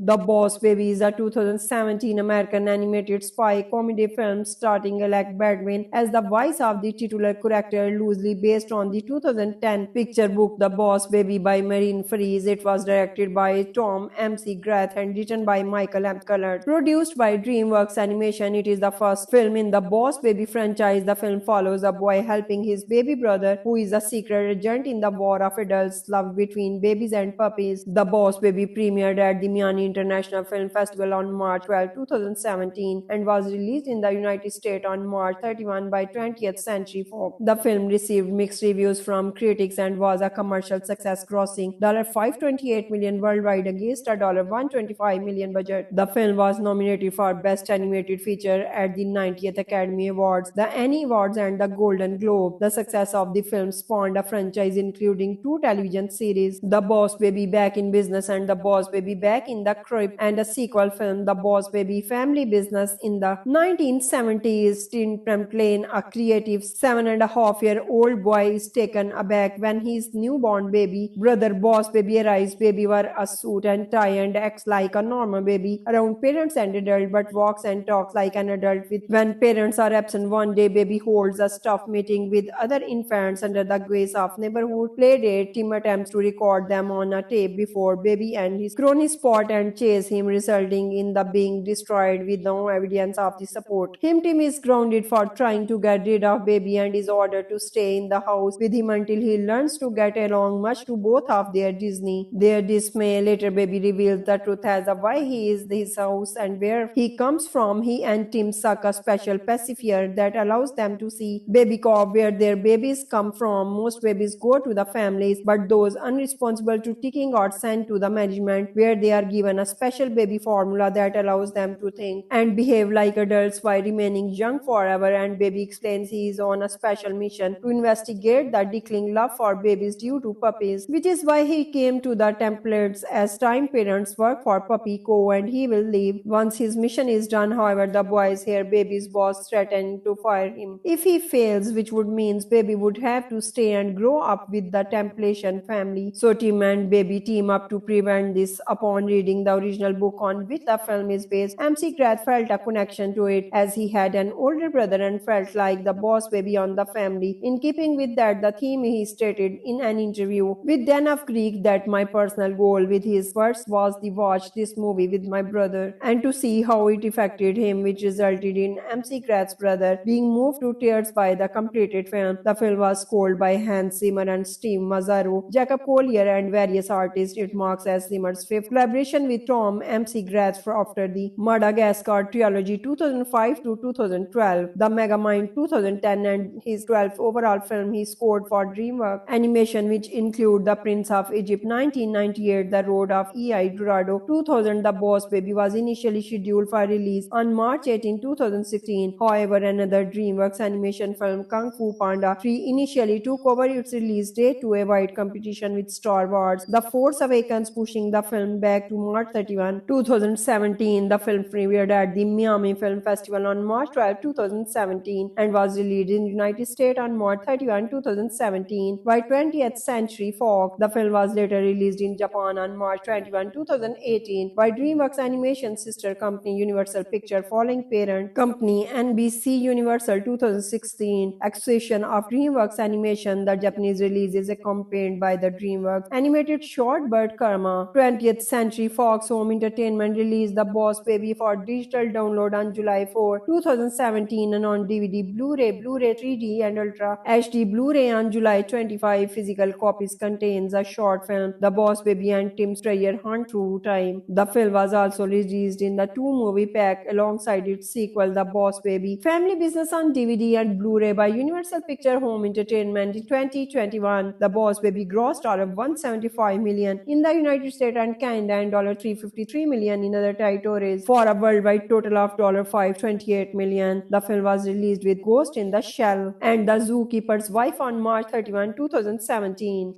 The Boss Baby is a 2017 American animated spy comedy film starring Alec Baldwin as the voice of the titular character, loosely based on the 2010 picture book The Boss Baby by Marine Freeze. It was directed by Tom McGrath and written by Michael M. Cullert. Produced by DreamWorks Animation, it is the first film in the Boss Baby franchise. The film follows a boy helping his baby brother, who is a secret agent in the war of adults' love between babies and puppies. The Boss Baby premiered at the Miami International Film Festival on March 12, 2017 and was released in the United States on March 31 by 20th Century Fox. The film received mixed reviews from critics and was a commercial success, grossing $528 million worldwide against a $125 million budget. The film was nominated for Best Animated Feature at the 90th Academy Awards, the Annie Awards and the Golden Globe. The success of the film spawned a franchise including 2 television series, The Boss Baby Back in Business and The Boss Baby Back in the Crib, and a sequel film, The Boss Baby Family Business. In the 1970s, Tim Tremblay, a creative 7.5-year-old boy, is taken aback when his newborn baby brother Boss Baby arrives. Baby wears a suit and tie and acts like a normal baby around parents and adults, but walks and talks like an adult. When parents are absent one day, Baby holds a staff meeting with other infants under the guise of neighborhood play date. Tim attempts to record them on a tape before Baby and his cronies spot and chase him, resulting in the being destroyed with no evidence of the support. Tim is grounded for trying to get rid of Baby and is ordered to stay in the house with him until he learns to get along, much to both of their dismay. Later, Baby reveals the truth as to why he is his house and where he comes from. He and Tim suck a special pacifier that allows them to see Baby Cop, where their babies come from. Most babies go to the families, but those unresponsible to taking are sent to the management, where they are given a special baby formula that allows them to think and behave like adults while remaining young forever. And Baby explains he is on a special mission to investigate the declining love for babies due to puppies, which is why he came to the templates as time parents work for Puppy Co. and he will leave once his mission is done. However, the boys hear Baby's boss threatening to fire him if he fails, which would mean Baby would have to stay and grow up with the Templation family. So Tim and Baby team up to prevent this. Upon reading the original book on which the film is based, McGrath felt a connection to it as he had an older brother and felt like the boss baby on the family. In keeping with that, the theme he stated in an interview with Dan of Greek that my personal goal with his words was to watch this movie with my brother and to see how it affected him, which resulted in McGrath's brother being moved to tears by the completed film. The film was scored by Hans Zimmer and Steve Mazzaro, Jacob Collier and various artists. It marks as Zimmer's fifth collaboration with Tom MC Grath after the Madagascar trilogy 2005 to 2012, The Megamind 2010, and his 12th overall film he scored for DreamWorks Animation, which include The Prince of Egypt 1998, The Road of E.I. Dorado 2000. The Boss Baby was initially scheduled for release on March 18, 2016. However, another DreamWorks animation film, Kung Fu Panda 3, initially took over its release date to avoid competition with Star Wars The Force Awakens, pushing the film back to March 31, 2017. The film premiered at the Miami Film Festival on March 12, 2017 and was released in the United States on March 31, 2017 by 20th Century Fox. The film was later released in Japan on March 21, 2018 by DreamWorks Animation sister company Universal Pictures following parent company NBC Universal 2016 acquisition of DreamWorks Animation. The Japanese release is accompanied by the DreamWorks animated short Bird Karma. 20th Century Fox Home Entertainment released The Boss Baby for digital download on July 4, 2017 and on DVD, Blu-ray 3D and Ultra HD Blu-ray on July 25. Physical copies contains a short film, The Boss Baby and Tim's Treasure Hunt Through Time. The film was also released in the two-movie pack alongside its sequel, The Boss Baby Family Business on DVD and Blu-ray by Universal Pictures Home Entertainment in 2021. The Boss Baby grossed $175 million in the United States and Canada and $353 million in other territories for a worldwide total of $528 million. The film was released with Ghost in the Shell and The Zookeeper's Wife on March 31, 2017.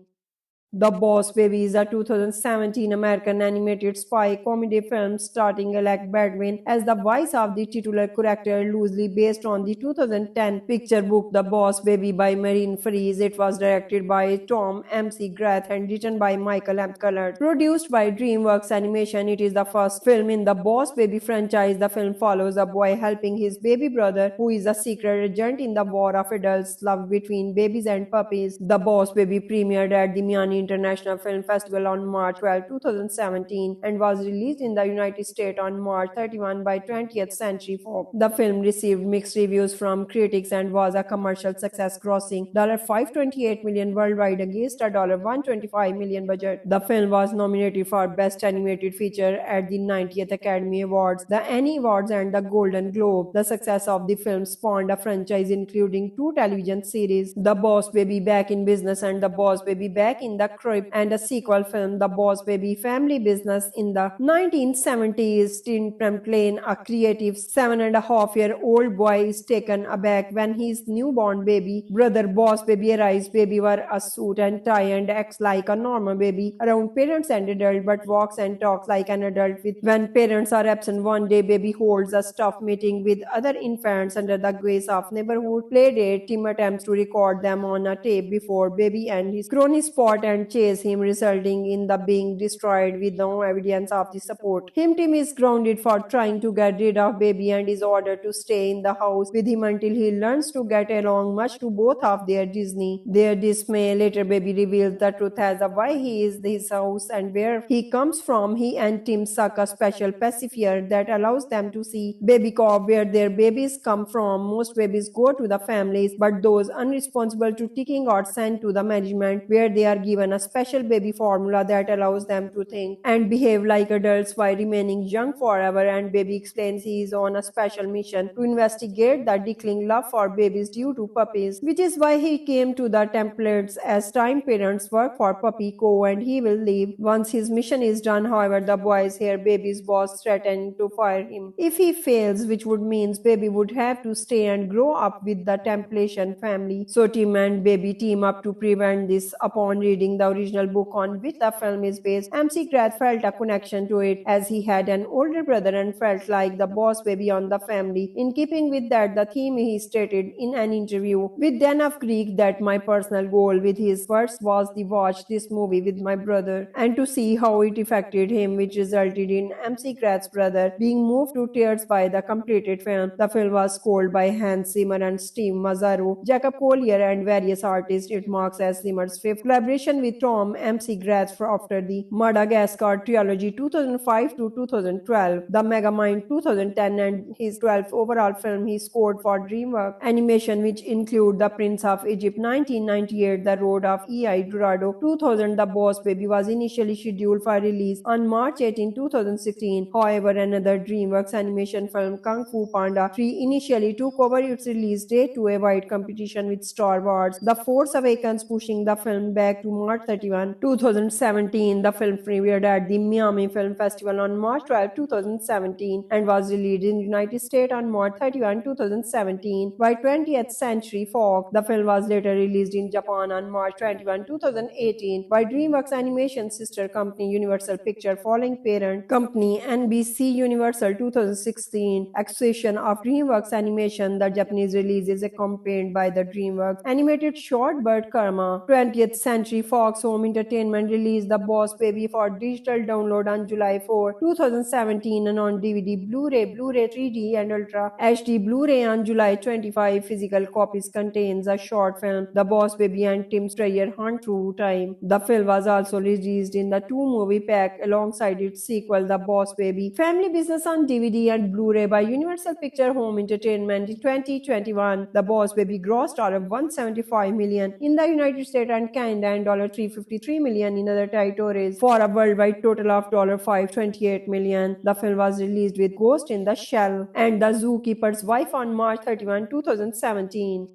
The Boss Baby is a 2017 American animated spy comedy film starring Alec Baldwin as the voice of the titular character, loosely based on the 2010 picture book The Boss Baby by Marine Freeze. It was directed by Tom MC Grath and written by Michael M. Cullert. Produced by DreamWorks Animation, it is the first film in the Boss Baby franchise. The film follows a boy helping his baby brother, who is a secret agent in the war of adults' love between babies and puppies. The Boss Baby premiered at the Miami International Film Festival on March 12, 2017 and was released in the United States on March 31 by 20th Century Fox. The film received mixed reviews from critics and was a commercial success, grossing $528 million worldwide against a $125 million budget. The film was nominated for Best Animated Feature at the 90th Academy Awards, the Annie Awards and the Golden Globe. The success of the film spawned a franchise including 2 television series, The Boss Baby Back in Business and The Boss Baby Back in the Crib, and a sequel film, The Boss Baby Family Business. In the 1970s, Tim Tremblay, a creative 7.5-year-old boy, is taken aback when his newborn baby brother Boss Baby arrives. Baby wears a suit and tie and acts like a normal baby around parents and adults, but walks and talks like an adult. When parents are absent one day, Baby holds a staff meeting with other infants under the guise of neighborhood play date. Tim attempts to record them on a tape before Baby and his cronies spot and chase him, resulting in the being destroyed with no evidence of the support. Tim is grounded for trying to get rid of Baby and is ordered to stay in the house with him until he learns to get along, much to both of their dismay. Later, Baby reveals the truth as to why he is his house and where he comes from. He and Tim suck a special pacifier that allows them to see Baby Cop where their babies come from. Most babies go to the families, but those unresponsible to taking are sent to the management, where they are given a special baby formula that allows them to think and behave like adults while remaining young forever. And Baby explains he is on a special mission to investigate the declining love for babies due to puppies, which is why he came to the templates as time parents work for Puppy Co. and he will leave once his mission is done. However, the boys hear Baby's boss threatening to fire him if he fails, which would mean Baby would have to stay and grow up with the Temptation family. So Tim and Baby team up to prevent this. Upon reading the original book on which the film is based, MC Grath felt a connection to it as he had an older brother and felt like the boss baby on the family. In keeping with that, the theme he stated in an interview with Dan of Greek that my personal goal with his words was to watch this movie with my brother and to see how it affected him, which resulted in MC Grath's brother being moved to tears by the completed film. The film was scored by Hans Zimmer and Steve Mazzaro, Jacob Collier and various artists. It marks as Zimmer's fifth collaboration with Tom MC Grath after the Madagascar trilogy 2005 to 2012, The Megamind 2010, and his 12th overall film he scored for DreamWorks Animation, which include The Prince of Egypt 1998, The Road of El Dorado 2000. The Boss Baby was initially scheduled for release on March 18, 2016. However, another DreamWorks animation film, Kung Fu Panda 3, initially took over its release date to avoid competition with Star Wars The Force Awakens, pushing the film back to March 31, 2017. The film premiered at the Miami Film Festival on March 12, 2017 and was released in the United States on March 31, 2017 by 20th Century Fox. The film was later released in Japan on March 21, 2018 by DreamWorks Animation sister company Universal Pictures following parent company NBC Universal 2016 acquisition of DreamWorks Animation. The Japanese release is accompanied by the DreamWorks animated short Bird Karma. 20th Century Fox Home Entertainment released The Boss Baby for digital download on July 4, 2017 and on DVD, Blu-ray 3D and Ultra HD Blu-ray on July 25. Physical copies contains a short film, The Boss Baby and Tim's Treasure Hunt Through Time. The film was also released in the two-movie pack alongside its sequel, The Boss Baby Family Business on DVD and Blu-ray by Universal Pictures Home Entertainment in 2021. The Boss Baby grossed $175 million in the United States and Canada and $353 million in other territories for a worldwide total of $528 million. The film was released with Ghost in the Shell and The Zookeeper's Wife on March 31, 2017.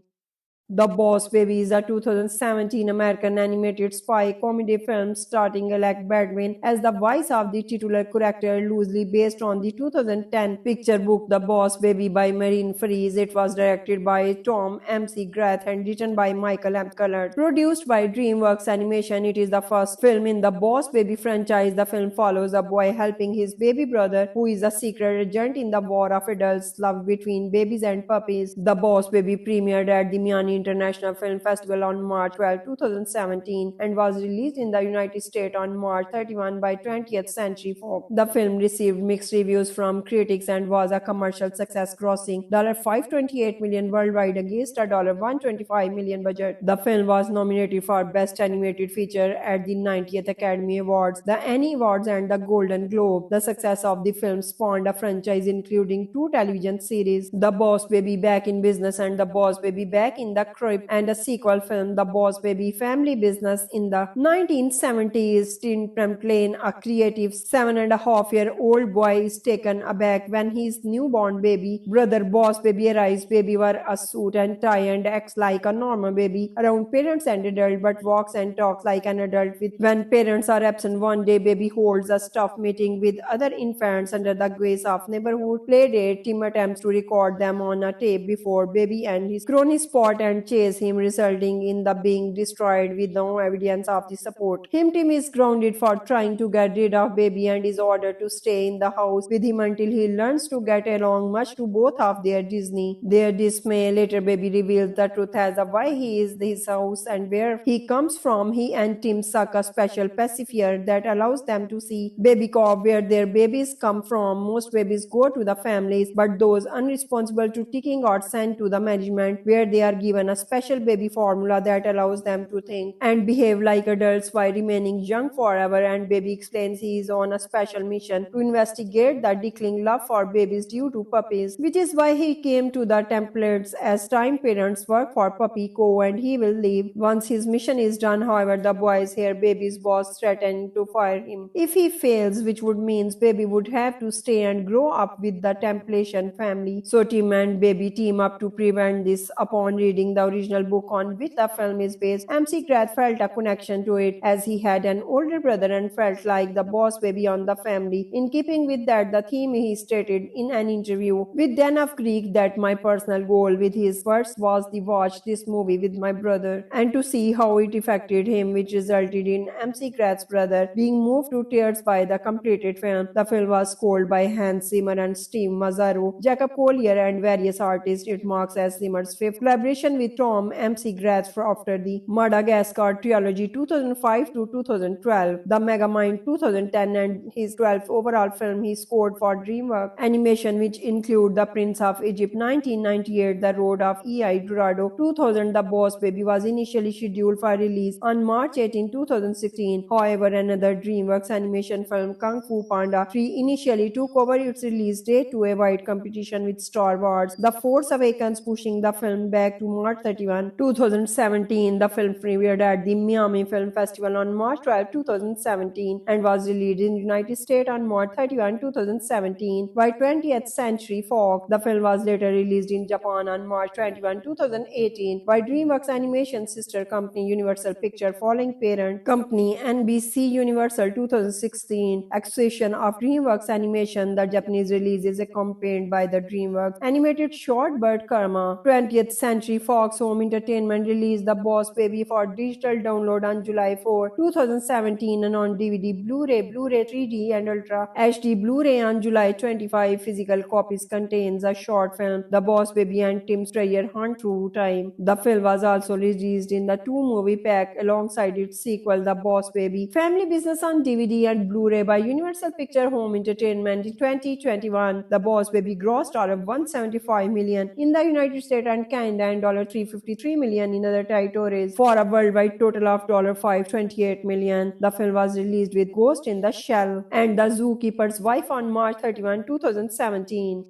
The Boss Baby is a 2017 American animated spy comedy film starring Alec Baldwin as the voice of the titular character, loosely based on the 2010 picture book The Boss Baby by Marine Freeze. It was directed by Tom MC Grath and written by Michael M. Cullert. Produced by DreamWorks Animation, it is the first film in the Boss Baby franchise. The film follows a boy helping his baby brother, who is a secret agent in the war of adults' love between babies and puppies. The Boss Baby premiered at the Miami International Film Festival on March 12, 2017 and was released in the United States on March 31 by 20th Century Fox. The film received mixed reviews from critics and was a commercial success, grossing $528 million worldwide against a $125 million budget. The film was nominated for Best Animated Feature at the 90th Academy Awards, the Annie Awards and the Golden Globe. The success of the film spawned a franchise including 2 television series, The Boss Baby Back in Business and The Boss Baby Back in the Crib, and a sequel film, The Boss Baby Family Business. In the 1970s, Tim Tremblay, a creative 7.5-year-old boy, is taken aback when his newborn baby brother Boss Baby arrives. Baby wears a suit and tie and acts like a normal baby around parents and adult, but walks and talks like an adult. When parents are absent one day, Baby holds a staff meeting with other infants under the guise of neighborhood play date. Tim attempts to record them on a tape before Baby and his cronies spot and chase him, resulting in the being destroyed with no evidence of the support. Tim is grounded for trying to get rid of Baby and is ordered to stay in the house with him until he learns to get along, much to both of their dismay. Later, Baby reveals the truth as to why he is his house and where he comes from. He and Tim suck a special pacifier that allows them to see Baby Cop, where their babies come from. Most babies go to the families, but those unresponsible to taking are sent to the management, where they are given a special baby formula that allows them to think and behave like adults while remaining young forever. And Baby explains he is on a special mission to investigate the declining love for babies due to puppies, which is why he came to the templates as time parents work for Puppy Co. and he will leave once his mission is done. However, the boys hear Baby's boss threatening to fire him if he fails, which would mean Baby would have to stay and grow up with the Templation family. So Tim and Baby team up to prevent this. Upon reading the original book on which the film is based, MC Grath felt a connection to it as he had an older brother and felt like the boss baby on the family. In keeping with that, the theme he stated in an interview with Dan of Greek that my personal goal with his words was to watch this movie with my brother and to see how it affected him, which resulted in MC Grath's brother being moved to tears by the completed film. The film was scored by Hans Zimmer and Steve Mazzaro, Jacob Collier and various artists. It marks as Zimmer's fifth collaboration with Tom MC Grath after the Madagascar trilogy 2005 to 2012, the Megamind 2010, and his 12th overall film he scored for DreamWorks Animation, which include The Prince of Egypt 1998, The Road of El Dorado 2000. The Boss Baby was initially scheduled for release on March 18, 2016. However, another DreamWorks animation film, Kung Fu Panda 3, initially took over its release date to avoid competition with Star Wars The Force Awakens, pushing the film back to March 31, 2017. The film premiered at the Miami Film Festival on March 12, 2017 and was released in the United States on March 31, 2017 by 20th Century Fox. The film was later released in Japan on March 21, 2018 by DreamWorks Animation sister company Universal Pictures following parent company NBC Universal 2016 acquisition of DreamWorks Animation. The Japanese release is accompanied by the DreamWorks animated short Bird Karma. 20th Century Fox Home Entertainment released The Boss Baby for digital download on July 4, 2017 and on DVD, Blu-ray 3D and Ultra HD Blu-ray on July 25. Physical copies contains a short film, The Boss Baby and Tim's Treasure Hunt Through Time. The film was also released in the two-movie pack alongside its sequel, The Boss Baby Family Business on DVD and Blu-ray by Universal Pictures Home Entertainment in 2021. The Boss Baby grossed $175 million in the United States and Canada and $353 million in other territories for a worldwide total of $528 million. The film was released with Ghost in the Shell and The Zookeeper's Wife on March 31, 2017.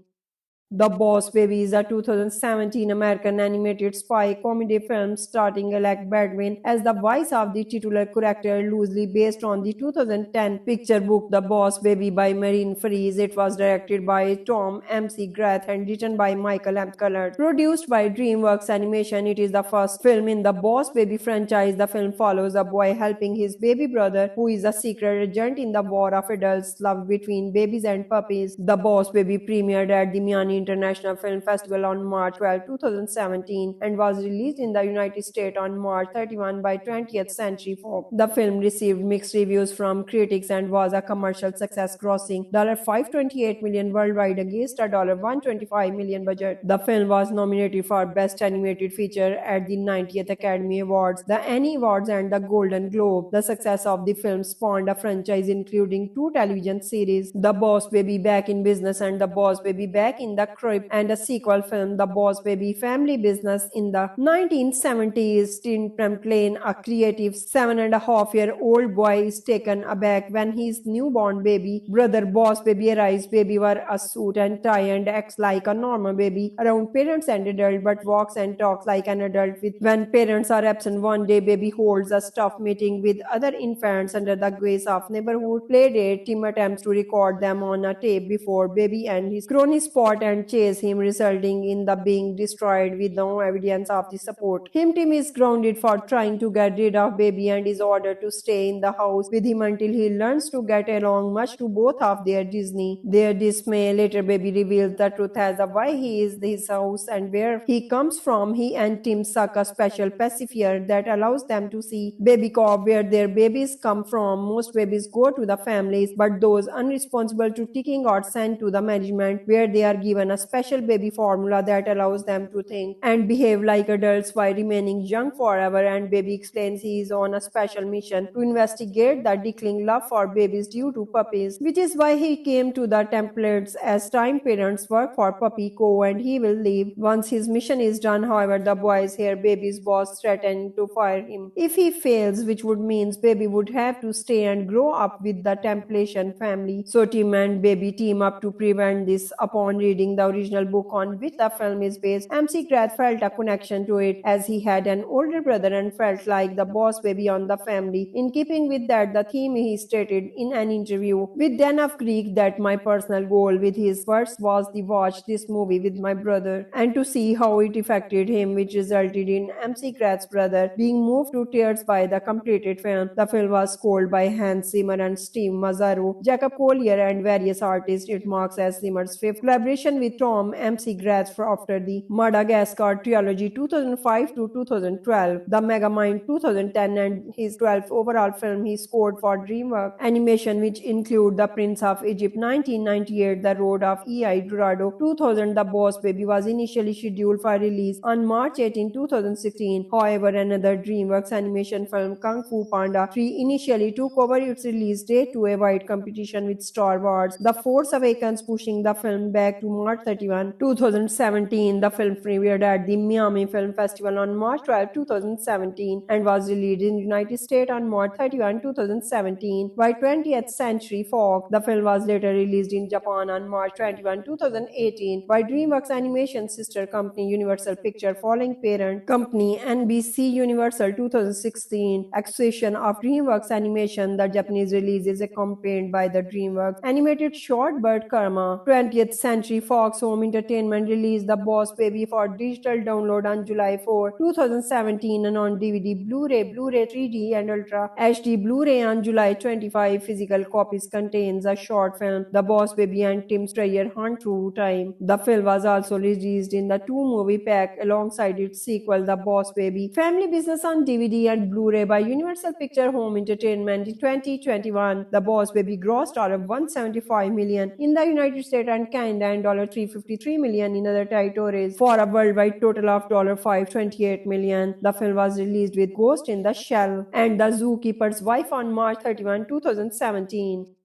The Boss Baby is a 2017 American animated spy comedy film starring Alec Baldwin as the voice of the titular character, loosely based on the 2010 picture book The Boss Baby by Marine Fries. It was directed by Tom MC Grath and written by Michael M. Cullert. Produced by DreamWorks Animation, it is the first film in the Boss Baby franchise. The film follows a boy helping his baby brother, who is a secret agent in the war of adults' love between babies and puppies. The Boss Baby premiered at the Miami International Film Festival on March 12, 2017 and was released in the United States on March 31 by 20th Century Fox. The film received mixed reviews from critics and was a commercial success, grossing $528 million worldwide against a $125 million budget. The film was nominated for Best Animated Feature at the 90th Academy Awards, the Annie Awards and the Golden Globe. The success of the film spawned a franchise including 2 television series, The Boss Baby Back in Business and The Boss Baby Back in the Crib, and a sequel film, The Boss Baby Family Business. In the 1970s, Tim Tremblay, a creative 7.5-year-old boy, is taken aback when his newborn baby brother Boss Baby arrives. Baby wears a suit and tie and acts like a normal baby around parents and adult, but walks and talks like an adult. When parents are absent one day, Baby holds a staff meeting with other infants under the guise of neighborhood play date. Tim attempts to record them on a tape before Baby and his cronies spot and chase him, resulting in the being destroyed with no evidence of the support. Tim is grounded for trying to get rid of Baby and is ordered to stay in the house with him until he learns to get along, much to both of their dismay. Later, Baby reveals the truth as to why he is his house and where he comes from. He and Tim suck a special pacifier that allows them to see Baby Cop, where their babies come from. Most babies go to the families, but those unresponsible to taking are sent to the management, where they are given a special baby formula that allows them to think and behave like adults while remaining young forever. And Baby explains he is on a special mission to investigate the declining love for babies due to puppies, which is why he came to the templates as time parents work for Puppy Co. and he will leave once his mission is done. However, the boys hear Baby's boss threatening to fire him if he fails, which would mean Baby would have to stay and grow up with the Templation family. So Tim and Baby team up to prevent this. Upon reading the original book on which the film is based, MC Grath felt a connection to it as he had an older brother and felt like the boss baby on the family. In keeping with that, the theme he stated in an interview with Dan of Greek that my personal goal with his words was to watch this movie with my brother and to see how it affected him, which resulted in MC Grath's brother being moved to tears by the completed film. The film was scored by Hans Zimmer and Steve Mazzaro, Jacob Collier, and various artists. It marks as Zimmer's fifth collaboration with with Tom McGrath after the Madagascar trilogy 2005 to 2012, The Megamind 2010, and his 12th overall film he scored for DreamWorks Animation, which include The Prince of Egypt 1998, The Road of El Dorado 2000. The Boss Baby was initially scheduled for release on March 18, 2016. However, another DreamWorks animation film, Kung Fu Panda 3, initially took over its release date to avoid competition with Star Wars The Force Awakens, pushing the film back to March 31, 2017. The film premiered at the Miami Film Festival on March 12, 2017 and was released in the United States on March 31, 2017 by 20th Century Fox. The film was later released in Japan on March 21, 2018 by DreamWorks Animation sister company Universal Pictures following parent company NBC Universal 2016 acquisition of DreamWorks Animation. The Japanese release is accompanied by the DreamWorks animated short Bird Karma. 20th Century Fox Home Entertainment released The Boss Baby for digital download on July 4, 2017 and on DVD, Blu-ray 3D and Ultra HD Blu-ray on July 25. Physical copies contains a short film, The Boss Baby and Tim's Treasure Hunt Through Time. The film was also released in the two-movie pack alongside its sequel, The Boss Baby Family Business on DVD and Blu-ray by Universal Pictures Home Entertainment in 2021. The Boss Baby grossed $175 million in the United States and Canada and $353 million in other territories for a worldwide total of $528 million. The film was released with Ghost in the Shell and The Zookeeper's Wife on March 31, 2017.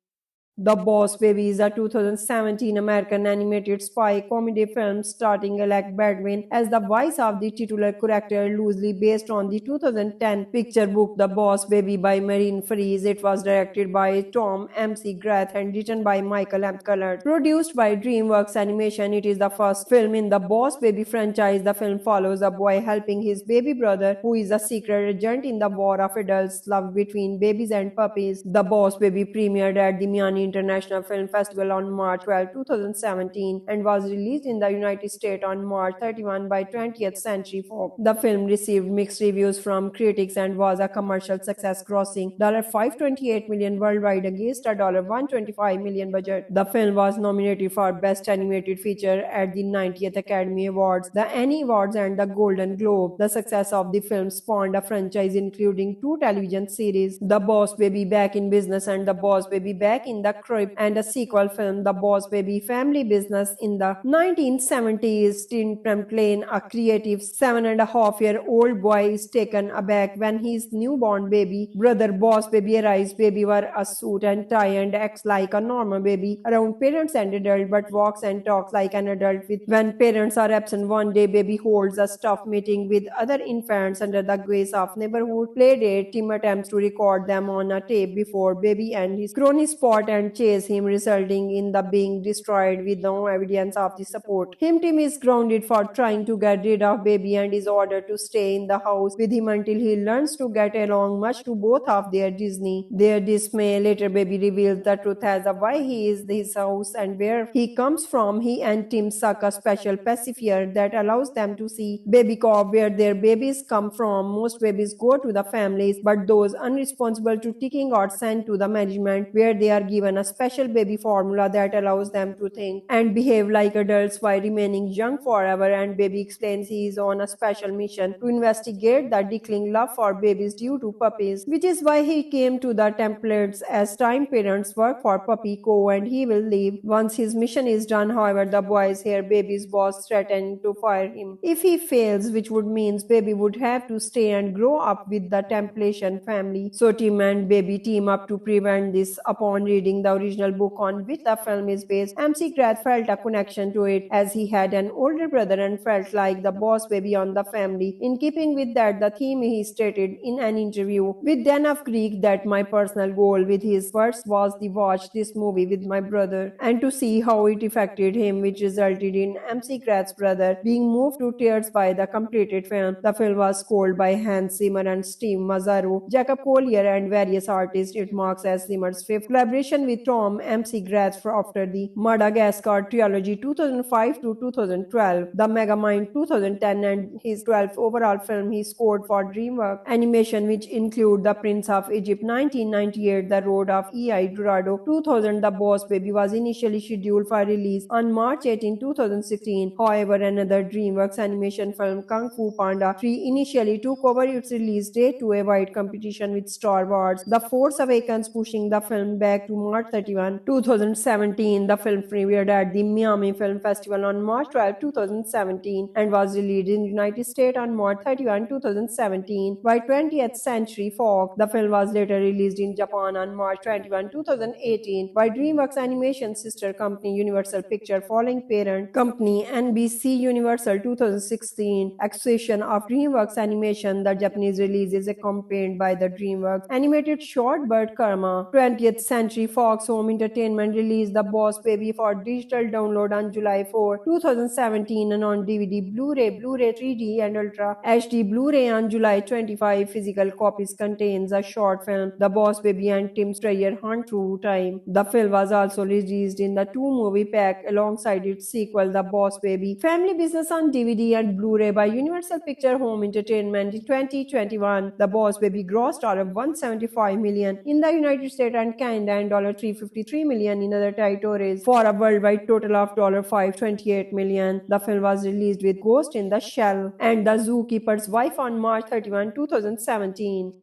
The Boss Baby is a 2017 American animated spy comedy film starring Alec Baldwin as the voice of the titular character, loosely based on the 2010 picture book The Boss Baby by Marine Fries. It was directed by Tom McGrath and written by Michael M. Cullert. Produced by DreamWorks Animation, it is the first film in the Boss Baby franchise. The film follows a boy helping his baby brother, who is a secret agent in the war of adults' love between babies and puppies. The Boss Baby premiered at the Miami International Film Festival on March 12, 2017 and was released in the United States on March 31 by 20th Century Fox. The film received mixed reviews from critics and was a commercial success, grossing $528 million worldwide against a $125 million budget. The film was nominated for Best Animated Feature at the 90th Academy Awards, the Annie Awards and the Golden Globe. The success of the film spawned a franchise including 2 television series, The Boss Baby Back in Business and The Boss Baby Back in the Crib, and a sequel film, The Boss Baby Family Business. In the 1970s, Tim Tremblay, a creative 7.5-year-old boy, is taken aback when his newborn baby brother Boss Baby arrives. Baby wears a suit and tie and acts like a normal baby around parents and adult, but walks and talks like an adult. When parents are absent one day, Baby holds a staff meeting with other infants under the guise of neighborhood playdate. Tim attempts to record them on a tape before Baby and his cronies spot and chase him, resulting in the being destroyed with no evidence of the support. Tim is grounded for trying to get rid of Baby and is ordered to stay in the house with him until he learns to get along, much to both of their dismay. Later, Baby reveals the truth as to why he is his house and where he comes from. He and Tim suck a special pacifier that allows them to see Baby Cop, where their babies come from. Most babies go to the families, but those unresponsible to taking are sent to the management, where they are given a special baby formula that allows them to think and behave like adults while remaining young forever. And Baby explains he is on a special mission to investigate the declining love for babies due to puppies, which is why he came to the templates as time parents work for Puppy Co. and he will leave once his mission is done. However, the boys hear Baby's boss threatening to fire him if he fails, which would mean Baby would have to stay and grow up with the Templation family. So Tim and Baby team up to prevent this. Upon reading the original book on which the film is based, McGrath felt a connection to it as he had an older brother and felt like the boss baby on the family. In keeping with that, the theme he stated in an interview with Dan of Greek that my personal goal with his words was to watch this movie with my brother and to see how it affected him, which resulted in McGrath's brother being moved to tears by the completed film. The film was scored by Hans Zimmer and Steve Mazzaro, Jacob Collier and various artists. It marks as Zimmer's fifth collaboration with with Tom McGrath after the Madagascar trilogy 2005 to 2012, The Megamind 2010, and his 12th overall film he scored for DreamWorks Animation, which include The Prince of Egypt 1998, The Road of El Dorado 2000. The Boss Baby was initially scheduled for release on March 18, 2016. However, another DreamWorks animation film, Kung Fu Panda 3, initially took over its release date to avoid competition with Star Wars The Force Awakens, pushing the film back to March 31, 2017. The film premiered at the Miami Film Festival on March 12, 2017 and was released in the United States on March 31, 2017 by 20th Century Fox. The film was later released in Japan on March 21, 2018 by DreamWorks Animation sister company Universal Pictures following parent company NBC Universal 2016 acquisition of DreamWorks Animation. The Japanese release is accompanied by the DreamWorks animated short Bird Karma. 20th Century Fox Home Entertainment released The Boss Baby for digital download on July 4, 2017 and on DVD, Blu-ray 3D and Ultra HD Blu-ray on July 25. Physical copies contains a short film, The Boss Baby and Tim Strayer Hunt Through Time. The film was also released in the two-movie pack alongside its sequel, The Boss Baby Family Business on DVD and Blu-ray by Universal Pictures Home Entertainment in 2021. The Boss Baby grossed $175 million in the United States and Canada and $353 million in other territories for a worldwide total of $528 million. The film was released with Ghost in the Shell and The Zookeeper's Wife on March 31, 2017.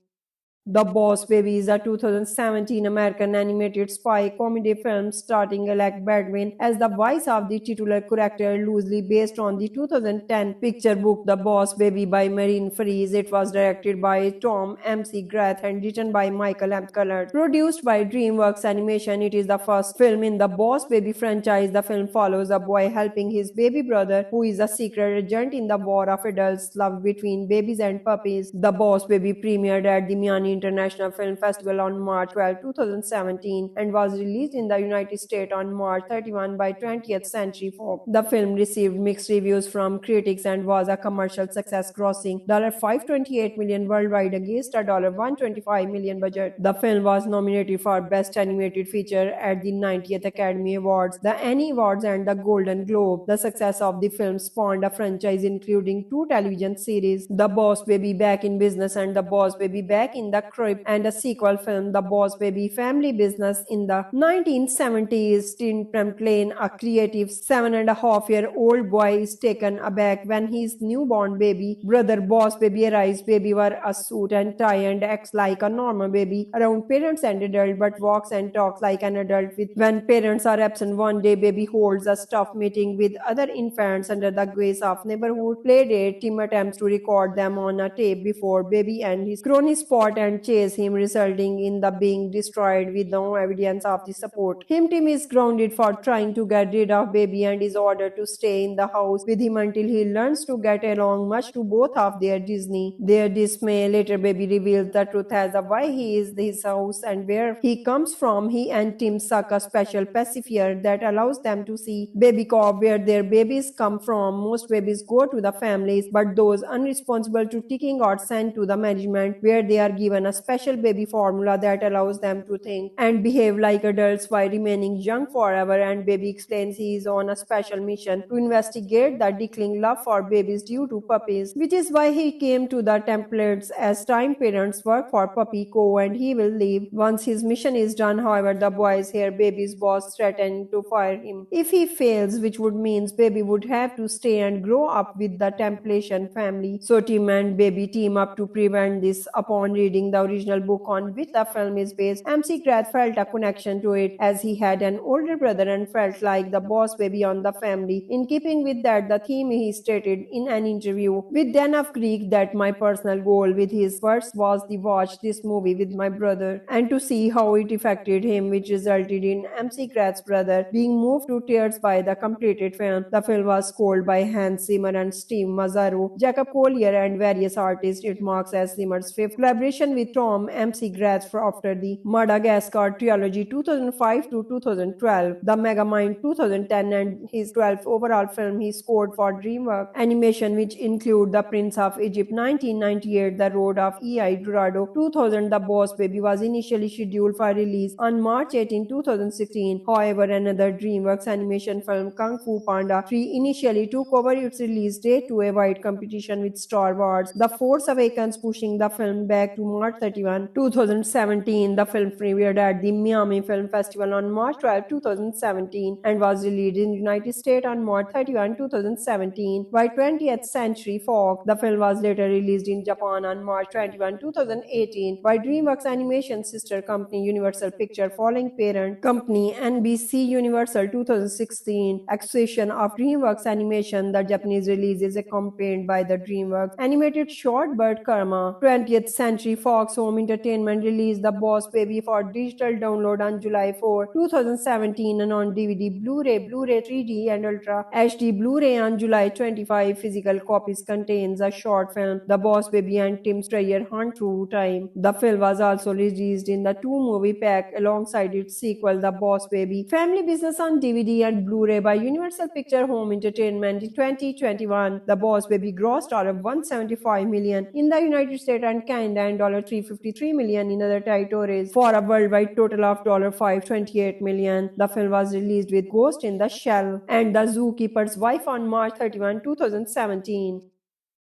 The Boss Baby is a 2017 American animated spy comedy film starring Alec Baldwin as the voice of the titular character, loosely based on the 2010 picture book The Boss Baby by Marine Fries. It was directed by Tom McGrath and written by Michael M. Cullert. Produced by DreamWorks Animation, it is the first film in the Boss Baby franchise. The film follows a boy helping his baby brother, who is a secret agent in the war of adults' love between babies and puppies. The Boss Baby premiered at the Miami International Film Festival on March 12, 2017 and was released in the United States on March 31 by 20th Century Fox. The film received mixed reviews from critics and was a commercial success, grossing $528 million worldwide against a $125 million budget. The film was nominated for Best Animated Feature at the 90th Academy Awards, the Annie Awards and the Golden Globe. The success of the film spawned a franchise including 2 television series, The Boss Baby Back in Business and The Boss Baby Back in the Crib, and a sequel film, The Boss Baby Family Business. In the 1970s, Tim Lane, a creative 7.5-year-old boy, is taken aback when his newborn baby brother Boss Baby arrives. Baby wears a suit and tie and acts like a normal baby around parents and adults, but walks and talks like an adult. When parents are absent one day, Baby holds a staff meeting with other infants under the guise of neighborhood play date. Tim attempts to record them on a tape before Baby and his crony spot and chase him, resulting in the being destroyed with no evidence of the support. Tim is grounded for trying to get rid of Baby and is ordered to stay in the house with him until he learns to get along, much to both of their dismay. Later, Baby reveals the truth as to why he is his house and where he comes from. He and Tim suck a special pacifier that allows them to see Baby Cop, where their babies come from. Most babies go to the families, but those unresponsible to taking are sent to the management, where they are given a special baby formula that allows them to think and behave like adults while remaining young forever. And Baby explains he is on a special mission to investigate the declining love for babies due to puppies, which is why he came to the templates as time parents work for Puppy Co. and he will leave once his mission is done. However, the boys hear Baby's boss threatening to fire him if he fails, which would mean Baby would have to stay and grow up with the Templation family. So Tim and Baby team up to prevent this. Upon reading the original book on which the film is based, McGrath felt a connection to it as he had an older brother and felt like the boss baby on the family. In keeping with that, the theme he stated in an interview with Dan of Greek that my personal goal with his words was to watch this movie with my brother and to see how it affected him, which resulted in McGrath's brother being moved to tears by the completed film. The film was scored by Hans Zimmer and Steve Mazzaro, Jacob Collier and various artists. It marks as Zimmer's fifth collaboration with with Tom McGrath after the Madagascar trilogy 2005 to 2012, The Megamind 2010, and his 12th overall film he scored for DreamWorks Animation, which include The Prince of Egypt 1998, The Road of E.I. Dorado 2000. The Boss Baby was initially scheduled for release on March 18, 2016. However, another DreamWorks animation film, Kung Fu Panda 3, initially took over its release date to avoid competition with Star Wars The Force Awakens, pushing the film back to March 31, 2017. The film premiered at the Miami Film Festival on March 12, 2017 and was released in the United States on March 31, 2017 by 20th Century Fox. The film was later released in Japan on March 21, 2018 by DreamWorks Animation sister company Universal Pictures following parent company NBC Universal 2016 acquisition of DreamWorks Animation. The Japanese release is accompanied by the DreamWorks animated short Bird Karma. 20th Century Fox Home Entertainment released The Boss Baby for digital download on July 4, 2017 and on DVD, Blu-ray 3D and Ultra HD Blu-ray on July 25. Physical copies contains a short film, The Boss Baby and Tim Strayer Hunt Through Time. The film was also released in the two-movie pack alongside its sequel, The Boss Baby Family Business on DVD and Blu-ray by Universal Pictures Home Entertainment in 2021. The Boss Baby grossed $175 million in the United States and Canada and $353 million in other territories for a worldwide total of $528 million. The film was released with Ghost in the Shell and The Zookeeper's Wife on March 31, 2017.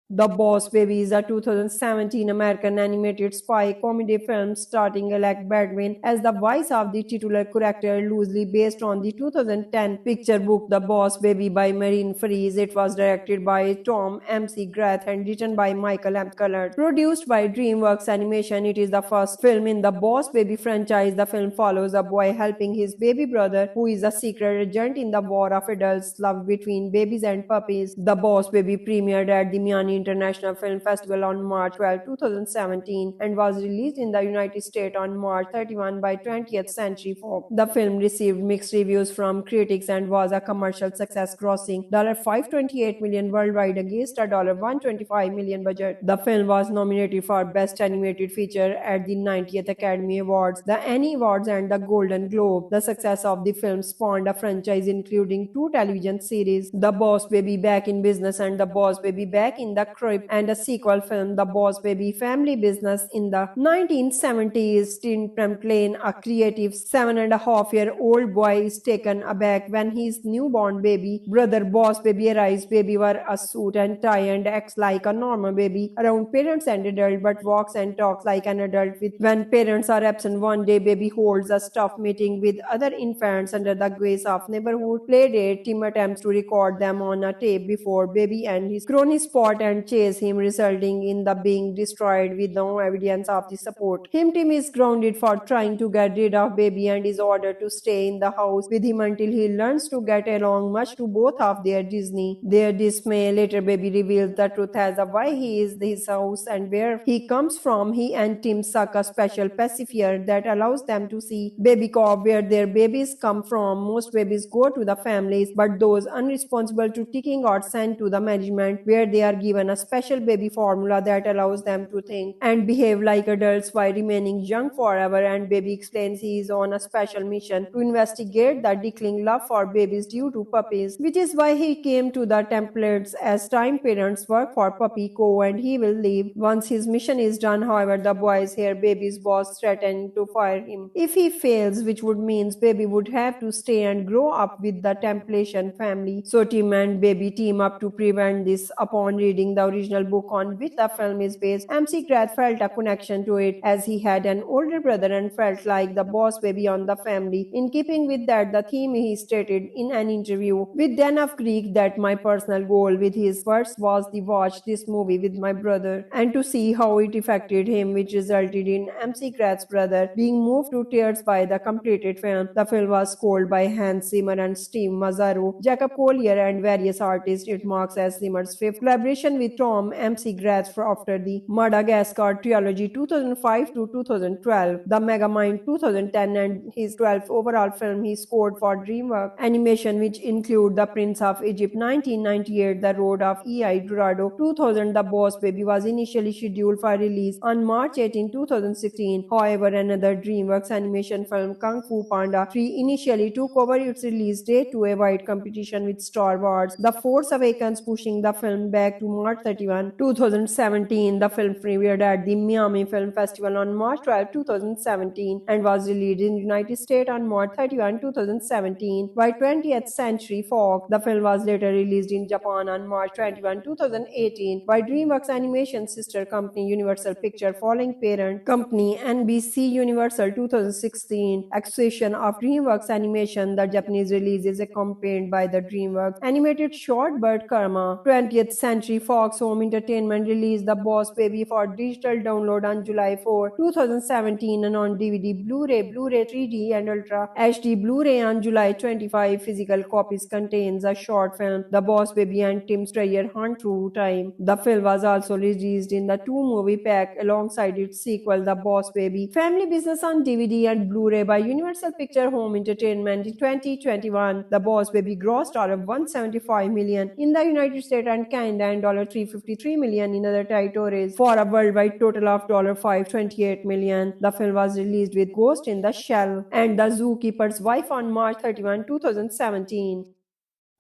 The Boss Baby is a 2017 American animated spy comedy film starring Alec Baldwin as the voice of the titular character, loosely based on the 2010 picture book The Boss Baby by Marine Freeze. It was directed by Tom McGrath and written by Michael M. Cullert. Produced by DreamWorks Animation, it is the first film in the Boss Baby franchise. The film follows a boy helping his baby brother, who is a secret agent in the war of adults love between babies and puppies. The Boss Baby premiered at the Miami International Film Festival on March 12, 2017 and was released in the United States on March 31 by 20th Century Fox. The film received mixed reviews from critics and was a commercial success, grossing $528 million worldwide against a $125 million budget. The film was nominated for Best Animated Feature at the 90th Academy Awards, the Annie Awards and the Golden Globe. The success of the film spawned a franchise including 2 television series, The Boss Baby Back in Business and The Boss Baby Back in the Crib, and a sequel film, The Boss Baby Family Business. In the 1970s, Tim Tremblay, a creative 7.5-year-old boy, is taken aback when his newborn baby brother Boss Baby arrives. Baby wears a suit and tie and acts like a normal baby around parents and adults, but walks and talks like an adult. When parents are absent one day, Baby holds a staff meeting with other infants under the guise of neighborhood play date. Tim attempts to record them on a tape before Baby and his cronies spot and chase him, resulting in the being destroyed with no evidence of the support. Tim is grounded for trying to get rid of Baby and is ordered to stay in the house with him until he learns to get along, much to both of their dismay. Later, Baby reveals the truth as to why he is his house and where he comes from. He and Tim suck a special pacifier that allows them to see Baby Cop, where their babies come from. Most babies go to the families, but those unresponsible to taking are sent to the management, where they are given a special baby formula that allows them to think and behave like adults while remaining young forever. And Baby explains he is on a special mission to investigate the declining love for babies due to puppies, which is why he came to the templates as time parents work for Puppy Co. and he will leave once his mission is done. However, the boys hear Baby's boss threatening to fire him if he fails, which would mean Baby would have to stay and grow up with the Templation family. So Tim and Baby team up to prevent this. Upon reading the original book on which the film is based, McGrath felt a connection to it as he had an older brother and felt like the boss baby on the family. In keeping with that, the theme he stated in an interview with Dan of Greek that my personal goal with his words was to watch this movie with my brother and to see how it affected him, which resulted in McGrath's brother being moved to tears by the completed film. The film was scored by Hans Zimmer and Steve Mazzaro, Jacob Collier and various artists. It marks as Zimmer's fifth collaboration with Tom MC Grath after the Madagascar trilogy 2005 to 2012, The Megamind 2010, and his 12th overall film he scored for DreamWorks Animation, which include The Prince of Egypt 1998, The Road of E.I. Dorado 2000. The Boss Baby was initially scheduled for release on March 18, 2016. However, another DreamWorks animation film, Kung Fu Panda 3, initially took over its release date to avoid competition with Star Wars The Force Awakens, pushing the film back to March 31, 2017. The film premiered at the Miami Film Festival on March 12, 2017 and was released in the United States on March 31, 2017 by 20th Century Fox. The film was later released in Japan on March 21, 2018 by DreamWorks Animation sister company Universal Pictures following parent company NBC Universal 2016 acquisition of DreamWorks Animation. The Japanese release is accompanied by the DreamWorks animated short Bird Karma. 20th Century Fox Home Entertainment released The Boss Baby for digital download on July 4, 2017 and on DVD, Blu-ray 3D and Ultra HD Blu-ray on July 25. Physical copies contains a short film, The Boss Baby and Tim's Treasure Hunt Through Time. The film was also released in the two-movie pack alongside its sequel, The Boss Baby Family Business on DVD and Blu-ray by Universal Pictures Home Entertainment in 2021. The Boss Baby grossed $175 million in the United States and Canada and $353 million in other territories for a worldwide total of $528 million. The film was released with Ghost in the Shell and The Zookeeper's Wife on March 31, 2017.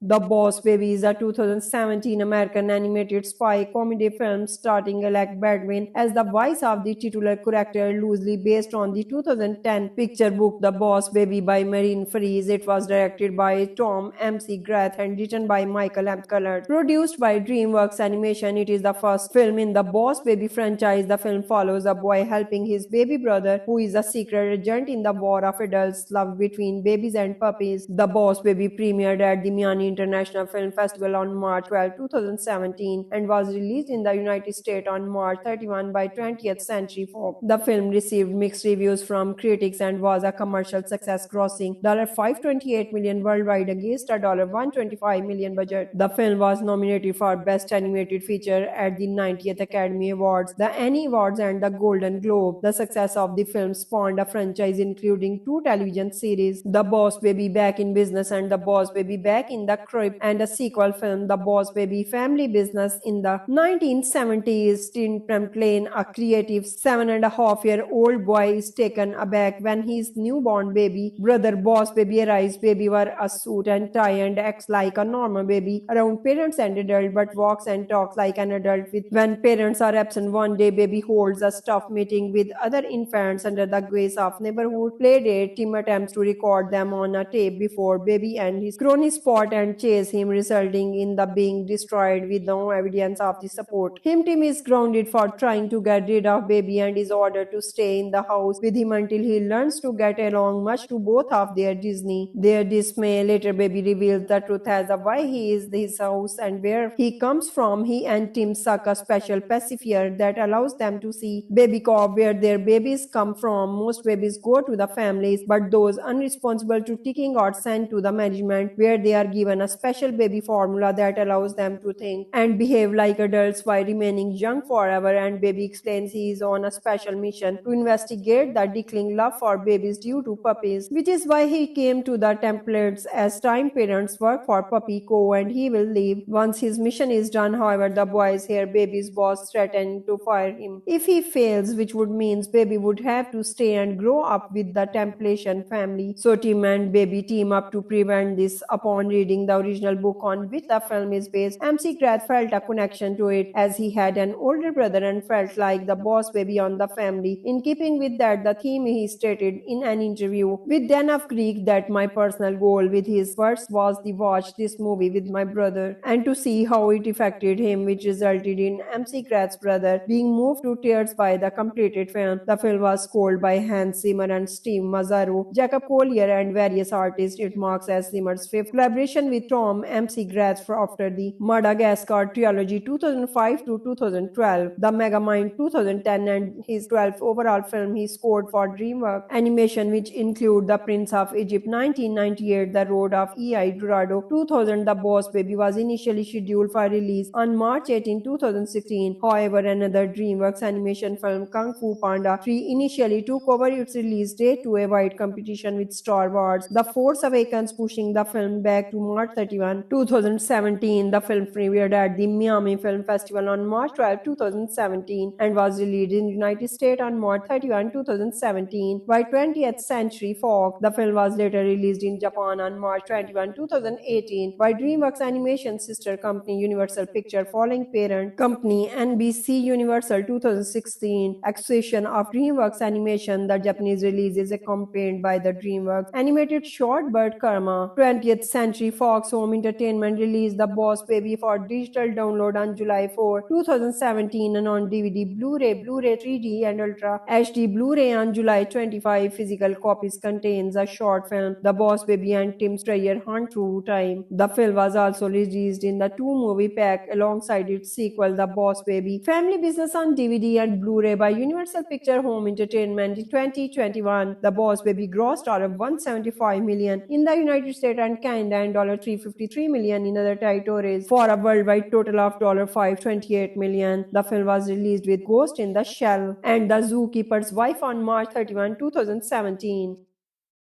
The Boss Baby is a 2017 American animated spy comedy film starring Alec Baldwin as the voice of the titular character, loosely based on the 2010 picture book The Boss Baby by Marine Freeze. It was directed by Tom MC Grath and written by Michael M. Cullert. Produced by DreamWorks Animation, it is the first film in the Boss Baby franchise. The film follows a boy helping his baby brother, who is a secret agent in the war of adults' love between babies and puppies. The Boss Baby premiered at the Miami International Film Festival on March 12, 2017 and was released in the United States on March 31 by 20th Century Fox. The film received mixed reviews from critics and was a commercial success, grossing $528 million worldwide against a $125 million budget. The film was nominated for Best Animated Feature at the 90th Academy Awards, the Annie Awards and the Golden Globe. The success of the film spawned a franchise including 2 television series, The Boss Baby Back in Business and The Boss Baby Back in the Crib, and a sequel film, The Boss Baby Family Business. In the 1970s, Tim Tremblay, a creative 7.5-year-old boy, is taken aback when his newborn baby brother Boss Baby arrives. Baby wears a suit and tie and acts like a normal baby around parents and adults, but walks and talks like an adult. When parents are absent one day, Baby holds a staff meeting with other infants under the guise of neighborhood play date. Tim attempts to record them on a tape before Baby and his cronies spot and chase him, resulting in the being destroyed with no evidence of the support. Tim is grounded for trying to get rid of Baby and is ordered to stay in the house with him until he learns to get along, much to both of their dismay. Later, Baby reveals the truth as to why he is his house and where he comes from. He and Tim suck a special pacifier that allows them to see Baby Cop where their babies come from. Most babies go to the families, but those unresponsible to taking are sent to the management, where they are given a special baby formula that allows them to think and behave like adults while remaining young forever. And Baby explains he is on a special mission to investigate the declining love for babies due to puppies, which is why he came to the templates as time parents work for Puppy Co. and he will leave once his mission is done. However, the boys hear Baby's boss threatening to fire him if he fails, which would mean Baby would have to stay and grow up with the Templation family. So Tim and Baby team up to prevent this. Upon reading the original book on which the film is based, MC Grath felt a connection to it as he had an older brother and felt like the boss baby on the family. In keeping with that, the theme he stated in an interview with Dan of Greek that my personal goal with his words was to watch this movie with my brother and to see how it affected him, which resulted in MC Grath's brother being moved to tears by the completed film. The film was scored by Hans Zimmer and Steve Mazzaro, Jacob Collier and various artists. It marks as Zimmer's fifth collaboration with Tom MC Grath after the Madagascar trilogy 2005 to 2012, The Megamind 2010, and his 12th overall film he scored for DreamWorks Animation, which include The Prince of Egypt 1998, The Road of El Dorado 2000. The Boss Baby was initially scheduled for release on March 18, 2016. However, another DreamWorks animation film, Kung Fu Panda 3, initially took over its release date to avoid competition with Star Wars The Force Awakens, pushing the film back to March 31, 2017. The film premiered at the Miami Film Festival on March 12, 2017 and was released in the United States on March 31, 2017 by 20th Century Fox. The film was later released in Japan on March 21, 2018 by DreamWorks Animation sister company Universal Pictures following parent company NBC Universal 2016 acquisition of DreamWorks Animation. The Japanese release is accompanied by the DreamWorks animated short Bird Karma. 20th Century Fox Home Entertainment released The Boss Baby for digital download on July 4, 2017 and on DVD, Blu-ray 3D and Ultra HD Blu-ray on July 25. Physical copies contains a short film, The Boss Baby and Tim Strayer Hunt Through Time. The film was also released in the two-movie pack alongside its sequel, The Boss Baby Family Business on DVD and Blu-ray by Universal Pictures Home Entertainment in 2021. The Boss Baby grossed $175 million in the United States and Canada and $353 million in other territories for a worldwide total of $528 million. The film was released with Ghost in the Shell and The Zookeeper's Wife on March 31, 2017.